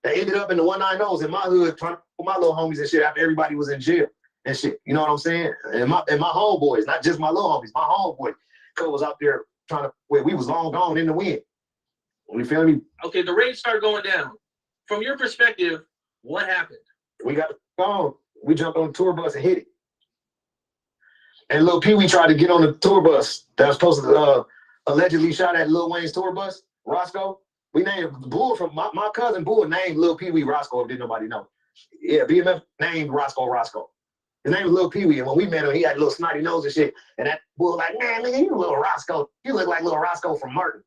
L: They ended up in the 190s in my hood trying to pull my little homies and shit after everybody was in jail and shit. You know what I'm saying? And my homeboys, not just my little homies, my homeboy was out there trying to, we was long gone in the wind. You feel me?
K: Okay, the raids started going down. From your perspective, what happened?
L: We got gone. We jumped on the tour bus and hit it. And Lil Pee Wee tried to get on the tour bus that was supposed to allegedly shot at Lil Wayne's tour bus, Roscoe. We named Bull from my cousin Bull named Lil Pee Wee Roscoe, if didn't nobody know. Yeah, BMF named Roscoe. His name was Lil Pee Wee, and when we met him, he had a little snotty nose and shit. And that Bull like, man, nigga, you little Roscoe. You look like little Roscoe from Martin.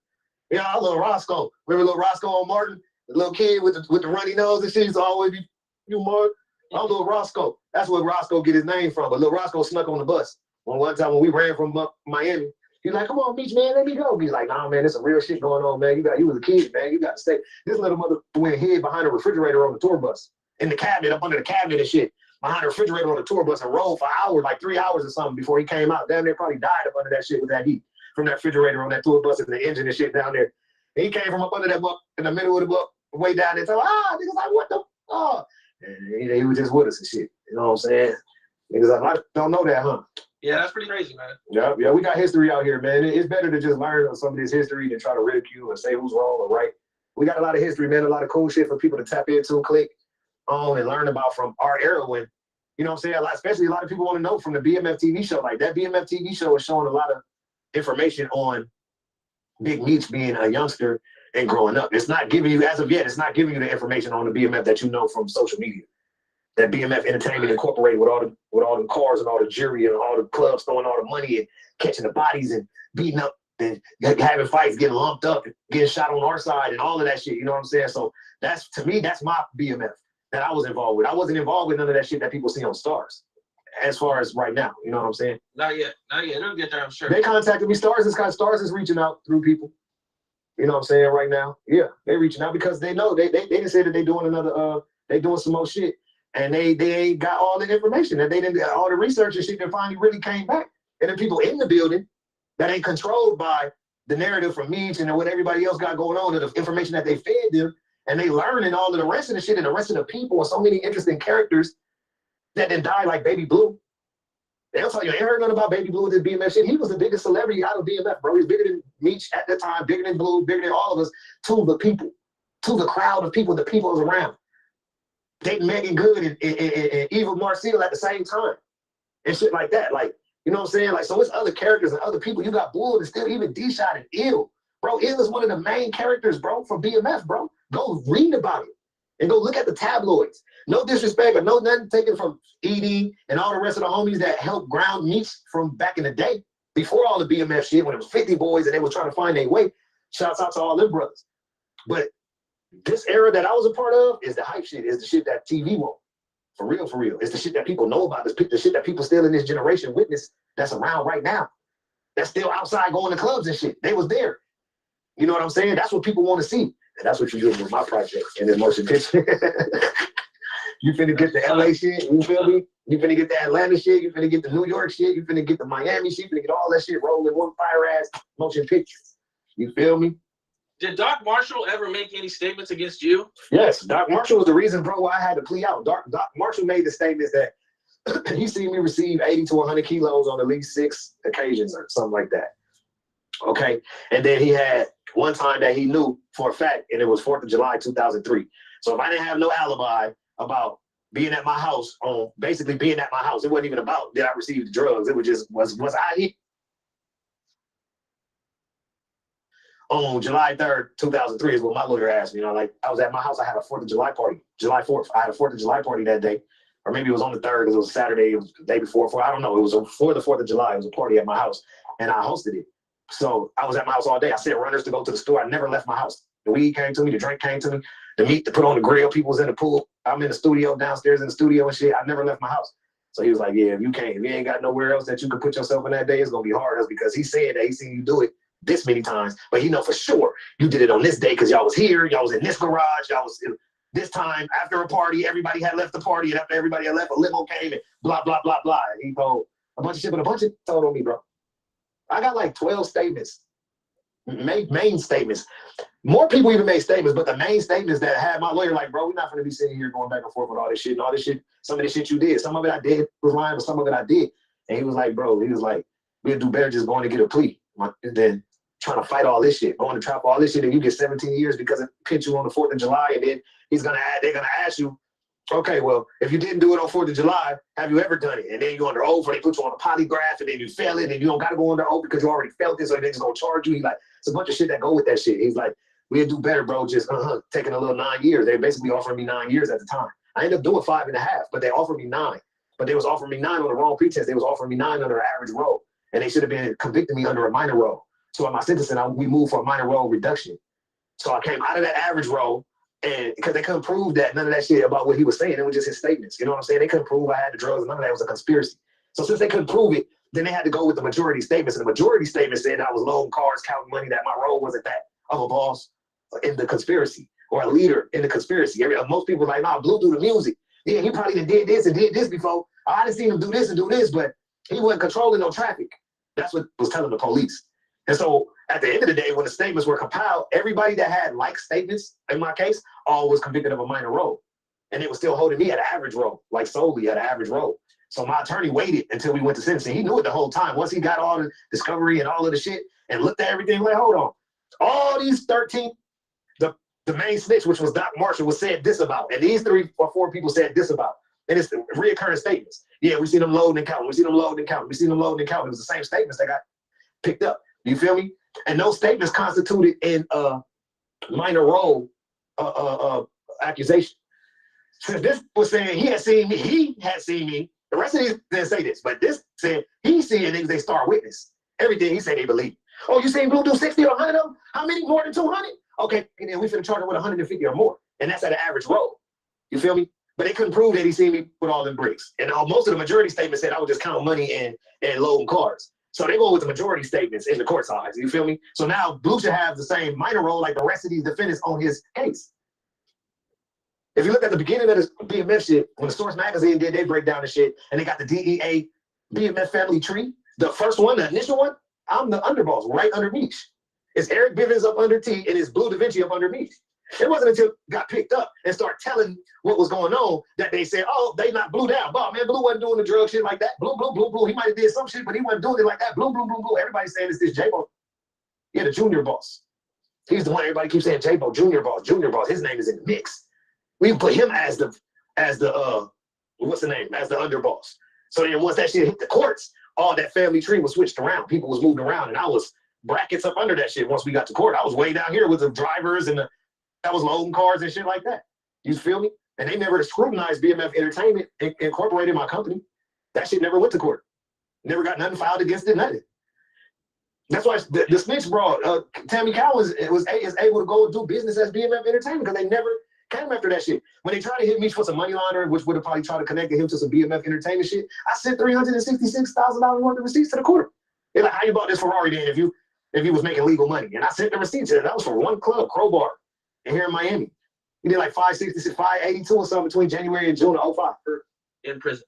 L: Yeah, little Roscoe. Remember little Roscoe on Martin? The little kid with the runny nose and shit used to always be, you Martin? I'm little Roscoe. That's where Roscoe get his name from. But little Roscoe snuck on the bus. One time when we ran from Miami, he's like, come on, Meech, man, let me go. He's like, nah, man, there's some real shit going on, man. You was a kid, man. You got to stay. This little mother went hid behind a refrigerator on the tour bus, in the cabinet, up under the cabinet and shit, behind the refrigerator on the tour bus and rolled for hours, like 3 hours or something before he came out. Damn near probably died up under that shit with that heat from that refrigerator on that tour bus and the engine and shit down there. And he came from up under that buck in the middle of the buck, way down there. So, niggas like, what the? And he was just with us and shit. You know what I'm saying? Niggas like, I don't know that, huh?
K: Yeah, that's pretty crazy, man.
L: Yeah, we got history out here, man. It's better to just learn some of this history than try to ridicule and say who's wrong or right. We got a lot of history, man, a lot of cool shit for people to tap into, click on, and learn about from our era when, you know what I'm saying? Especially a lot of people want to know from the BMF TV show. Like, that BMF TV show is showing a lot of information on Big Meech being a youngster and growing up. It's not giving you, as of yet, it's not giving you the information on the BMF that you know from social media. That BMF Entertainment Incorporated with all the cars and all the jury and all the clubs throwing all the money and catching the bodies and beating up and having fights, getting lumped up, and getting shot on our side and all of that shit. You know what I'm saying? So that's, to me, that's my BMF that I was involved with. I wasn't involved with none of that shit that people see on Stars. As far as right now, you know what I'm saying?
K: Not yet. It'll get there, I'm sure.
L: They contacted me. Stars is reaching out through people. You know what I'm saying? Right now, yeah, they reaching out because they know they didn't say that they doing another they doing some more shit. And they ain't got all the information, and they didn't all the research and shit that finally really came back. And the people in the building that ain't controlled by the narrative from Meech and what everybody else got going on, and the information that they fed them, and they learning all of the rest of the shit and the rest of the people and so many interesting characters that then die like Baby Blue. They'll tell you, I ain't heard nothing about Baby Blue with this BMF shit. He was the biggest celebrity out of BMF, bro. He's bigger than Meech at the time, bigger than Blue, bigger than all of us, to the people, to the crowd of people, the people was around. Dating Megan Good and Eva Marcel at the same time and shit like that. Like, you know what I'm saying? Like, so it's other characters and other people. You got Bull and still even D-Shot and Ill. Bro, Ill is one of the main characters, bro, for BMF, bro. Go read about it and go look at the tabloids. No disrespect or no nothing taken from Edie and all the rest of the homies that helped ground Meech from back in the day before all the BMF shit when it was 50 boys and they was trying to find their way. Shouts out to all them brothers. But this era that I was a part of is the hype shit, is the shit that TV won't. For real, for real. It's the shit that people know about, the shit that people still in this generation witness that's around right now. That's still outside going to clubs and shit. They was there. You know what I'm saying? That's what people want to see. And that's what you're doing with my project in this motion picture. You finna get the LA shit, you feel me? You finna get the Atlanta shit, you finna get the New York shit, you finna get the Miami shit, you finna get all that shit rolling in one fire-ass motion picture. You feel me?
K: Did Doc Marshall ever make any statements against you?
L: Yes, Doc Marshall was the reason, bro, why I had to plea out. Doc Marshall made the statements that he seen me receive 80 to 100 kilos on at least 6 occasions or something like that. Okay, and then he had one time that he knew for a fact, and it was 4th of July, 2003. So if I didn't have no alibi about being at my house, basically being at my house, it wasn't even about did I receive the drugs. It was just, was I here? On July 3rd, 2003 is what my lawyer asked me. You know, like I was at my house, I had a 4th of July party, July 4th. I had a 4th of July party that day. Or maybe it was on the 3rd because it was Saturday, it was the day before. I don't know. It was before the 4th of July. It was a party at my house and I hosted it. So I was at my house all day. I sent runners to go to the store. I never left my house. The weed came to me, the drink came to me, the meat to put on the grill. People was in the pool. I'm in the studio, downstairs in the studio and shit. I never left my house. So he was like, yeah, if you ain't got nowhere else that you could put yourself in that day, it's going to be hard. That's because he said that he seen you do it this many times, but he know for sure you did it on this day because y'all was here, y'all was in this garage, y'all was this time after a party, everybody had left the party, and after everybody had left, a limo came and blah, blah, blah, blah. And he told a bunch of shit, but a bunch of told on me, bro. I got like 12 statements, main statements. More people even made statements, but the main statements that had my lawyer like, bro, we're not going to be sitting here going back and forth with all this shit and all this shit. Some of this shit you did, some of it I did was lying, but some of it I did. And he was like, bro, he was like, we'll do better just going to get a plea than trying to fight all this shit, going to trap all this shit, and you get 17 years because it pinned you on the 4th of July, and then they're gonna ask you Okay, well, if you didn't do it on 4th of July, have you ever done it? And then you go under oath, or they put you on a polygraph, and then you fail it, and you don't got to go under oath because you already failed this, or they're just going to charge you. He's like, it's a bunch of shit that go with that shit. He's like, we'll do better, bro. Just taking a little 9 years. They basically offering me 9 years at the time. I ended up doing 5.5, but they offered me 9. But they was offering me 9 on the wrong pretense. They was offering me 9 under an average role, and they should have been convicting me under a minor role. So at my sentencing, we moved for a minor role reduction. So I came out of that average role. And because they couldn't prove that, none of that shit about what he was saying, it was just his statements. You know what I'm saying? They couldn't prove I had the drugs, and none of that was a conspiracy. So since they couldn't prove it, then they had to go with the majority statements. And the majority statement said I was loading cars, counting money, that my role wasn't that of a boss in the conspiracy or a leader in the conspiracy. Most people were like, nah, Blue do the music. Yeah, he probably did this and did this before. I didn't see him do this and do this, but he wasn't controlling no traffic. That's what was telling the police. And so at the end of the day, when the statements were compiled, everybody that had like statements, in my case, all was convicted of a minor role. And it was still holding me at an average role, like solely at an average role. So my attorney waited until we went to sentencing. He knew it the whole time. Once he got all the discovery and all of the shit and looked at everything, like, hold on. All these 13, the main snitch, which was Doc Marshall, was said this about. And these 3 or 4 people said this about. And it's reoccurring statements. Yeah, we see them loading and counting. We see them loading and counting. We see them loading and counting. It was the same statements that got picked up. You feel me? And those statements constituted in a minor role accusation. Since this was saying he had seen me, the rest of these didn't say this, but this said he seeing things they star witness. Everything he said they believe. Oh, you seen Blue do 60 or 100 of them? How many more than 200? Okay, and then we finna charge him with 150 or more. And that's at an average role. You feel me? But they couldn't prove that he seen me with all them bricks. And most of the majority statements said I was just counting money and loading cars. So they go with the majority statements in the court size. You feel me? So now Blue should have the same minor role like the rest of these defendants on his case. If you look at the beginning of this BMF shit, when the Source Magazine did, they break down the shit, and they got the DEA BMF family tree. The first one, the initial one, I'm the underboss, right under Meech. It's Eric Bivens up under T, and it's Blue Da Vinci up under Meech. It wasn't until it got picked up and started telling what was going on that they said, oh, they not Blue down. But man, Blue wasn't doing the drug shit like that. Blue. He might have did some shit, but he wasn't doing it like that. Blue. Everybody's saying it's this J-Bo. Yeah, the junior boss. He's the one everybody keeps saying J-Bo, junior boss. His name is in the mix. We put him as the what's the name? As the underboss. So then once that shit hit the courts, all that family tree was switched around. People was moved around, and I was brackets up under that shit once we got to court. I was way down here with the drivers and that was loading cars and shit like that. You feel me? And they never scrutinized BMF Entertainment incorporated my company. That shit never went to court. Never got nothing filed against it, nothing. That's why the snitch bro, Tammy Cow is able to go and do business as BMF Entertainment because they never came after that shit. When they tried to hit me for some money laundering, which would have probably tried to connect him to some BMF Entertainment shit, I sent $366,000 worth of receipts to the court. They're like, how you bought this Ferrari then if you was making legal money? And I sent the receipts. That was for one club, Crowbar, and here in Miami. He did like 566, 582 or something between January and June of 05.
K: In prison.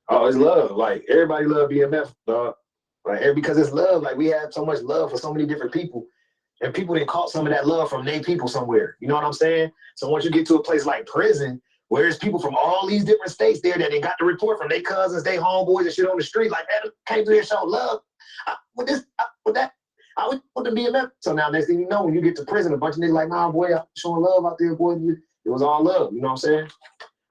L: Oh, it's love. Like everybody love BMF, dog. Like because it's love. Like we have so much love for so many different people. And people didn't caught some of that love from their people somewhere. You know what I'm saying? So once you get to a place like prison, where there's people from all these different states there that they got the report from their cousins, their homeboys and shit on the street, like that came through here show love. With the BMF. So now next thing you know, when you get to prison, a bunch of niggas like, nah, boy, I'm showing love out there, boy. It was all love. You know what I'm saying?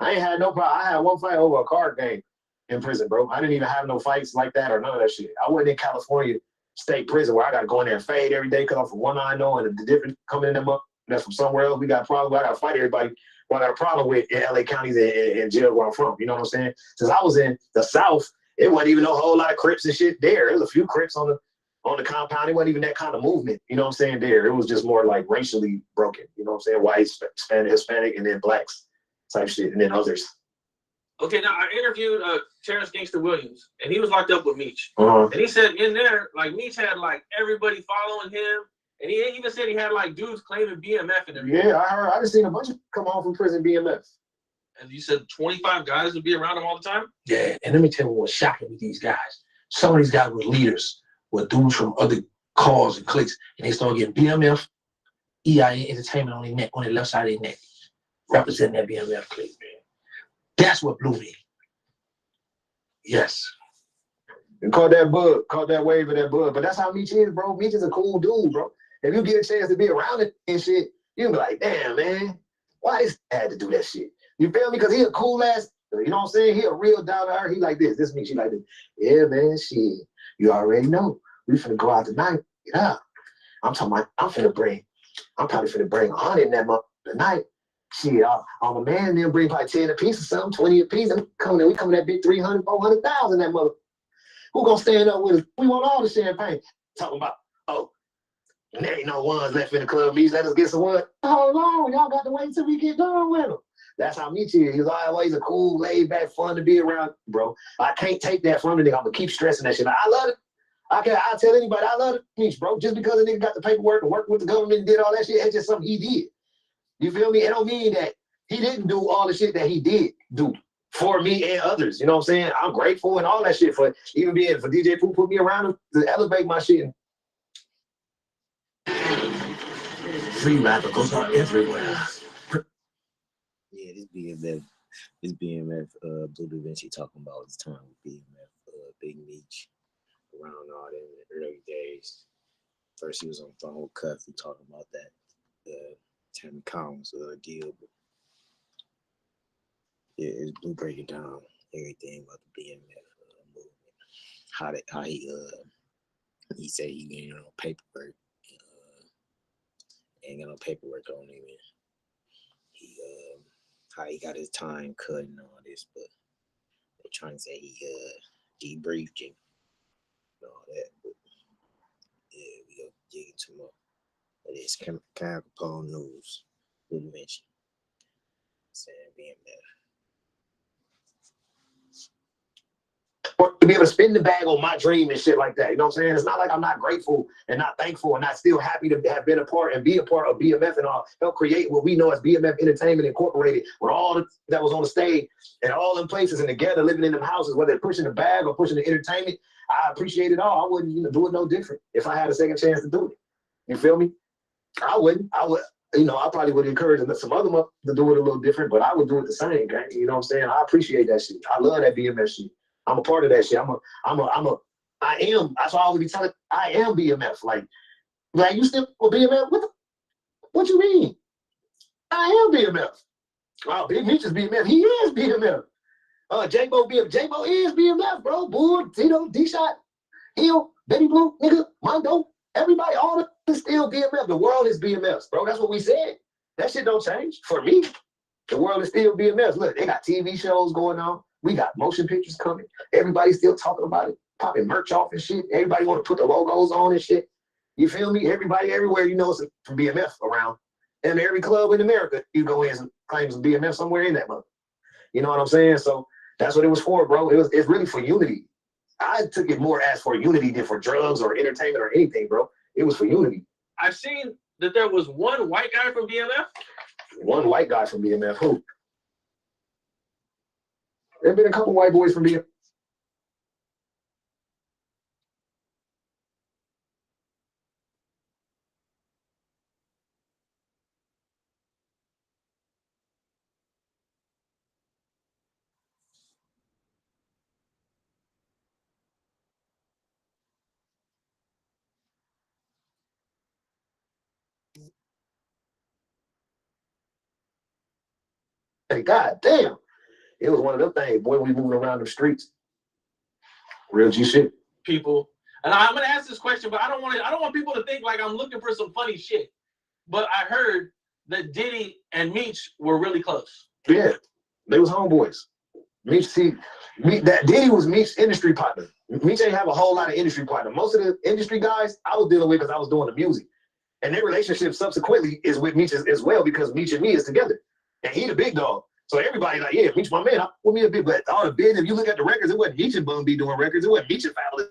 L: I ain't had no problem. I had one fight over a card game in prison, bro. I didn't even have no fights like that or none of that shit. I wasn't in California State Prison where I got to go in there and fade every day because I'm from one I know and the different coming in them up. That's from somewhere else. We got problems. I got to fight everybody. What I got a problem with in LA counties and jail where I'm from. You know what I'm saying? Since I was in the South, it wasn't even a whole lot of Crips and shit there. There was a few Crips on the compound. It wasn't even that kind of movement. You know what I'm saying? There, it was just more like racially broken. You know what I'm saying? Whites, Hispanic, and then blacks type shit, and then others.
K: Okay, now I interviewed Terrence Gangster Williams, and he was locked up with Meech.
L: Uh-huh.
K: And he said in there, like Meech had like everybody following him, and he even said he had like dudes claiming BMF and everything.
L: Yeah, I heard. I just seen a bunch of come home from prison BMF.
K: And you said 25 guys would be around him all the time?
C: Yeah, and let me tell you what was shocking with these guys. Some of these guys were leaders, were dudes from other cars and cliques, and they started getting BMF, EIN Entertainment on their neck, on the left side of their neck, representing that BMF clique, man. That's what blew me. Yes.
L: And caught that bug, caught that wave of that bug. But that's how Meech is, bro. Meech is a cool dude, bro. If you get a chance to be around it and shit, you'll be like, damn, man, why is I had to do that shit? You feel me? Because he a cool ass, you know what I'm saying? He a real down to earth. He like this. This means she like this. Yeah, man, shit. You already know. We finna go out tonight. Yeah. I'm talking about, I'm probably finna bring 100 in that month tonight. Shit, all my man then bring probably 10 a piece or something, 20 a piece. And we coming that big 300, 400,000 that mother. Who gonna stand up with us? We want all the champagne. Talking about, oh, there ain't no ones left in the club. Meech, let us get some one. Hold on, y'all got to wait until we get done with him. That's how Meech is. He's always a cool, laid back, fun to be around, bro. I can't take that from the nigga. I'm gonna keep stressing that shit. I love it. I tell anybody I love it, Meech, bro. Just because the nigga got the paperwork and worked with the government and did all that shit, it's just something he did. You feel me? It don't mean that he didn't do all the shit that he did do for me and others. You know what I'm saying? I'm grateful and all that shit for even being for DJ Pooh put me around him to elevate my shit.
E: Free radicals are everywhere.
A: Yeah, this BMF, Blue Da Vinci talking about his time with BMF, Big Meech, around all them in the early days. First, he was on the phone with Cuff, he talking about that Tammy Collins deal. But yeah, it's Blue breaking down everything about the BMF movement. How he said he ain't got no paperwork, ain't got no paperwork on him. He how he got his time cut and all this, but they're trying to say he debriefed him and all that. But yeah, we go dig into more. It is Kyle Capone News. Blue Da Vinci saying BMF.
L: Or to be able to spin the bag on my dream and shit like that. You know what I'm saying? It's not like I'm not grateful and not thankful and not still happy to have been a part and be a part of BMF and all, help create what we know as BMF Entertainment Incorporated with all that was on the stage and all them places and together living in them houses, whether they're pushing the bag or pushing the entertainment. I appreciate it all. I wouldn't do it no different if I had a second chance to do it. You feel me? I would, I probably would encourage some other to do it a little different, but I would do it the same, gang. You know what I'm saying? I appreciate that shit. I love that BMF shit. I'm a part of that shit. I am. That's why I always be telling. I am BMF. Like you still with BMF? What you mean? I am BMF. Wow, Big Meech is BMF. He is BMF. J-Bo BMF. J-Bo is BMF, bro. Bull, Tito, D-Shot, Hill, Betty Blue, nigga, Mondo, everybody, all of them still BMF. The world is BMF, bro. That's what we said. That shit don't change. For me, the world is still BMF. Look, they got TV shows going on. We got motion pictures coming. Everybody's still talking about it, popping merch off and shit. Everybody want to put the logos on and shit. You feel me? Everybody everywhere, you know, it's from BMF around. And every club in America, you go in and claim some BMF somewhere in that month. You know what I'm saying? So that's what it was for, bro. It's really for unity. I took it more as for unity than for drugs or entertainment or anything, bro. It was for unity.
K: I've seen that there was one white guy from BMF.
L: One white guy from BMF. Who? There have been a couple white boys from BMF. Hey, God damn. It was one of them things, boy, we moving around the streets. Real G shit.
K: People, and I'm gonna ask this question, but I don't want people to think like I'm looking for some funny shit. But I heard that Diddy and Meech were really close.
L: Yeah, they was homeboys. Meech, that Diddy was Meech's industry partner. Meech ain't have a whole lot of industry partner. Most of the industry guys I was dealing with because I was doing the music. And their relationship subsequently is with Meech as well because Meech and me is together. And he the big dog. So everybody like, yeah, Meech my man. Put me a big, but all the bids, if you look at the records, it wasn't Meech and Bun B doing records. It wasn't Meech and Fowler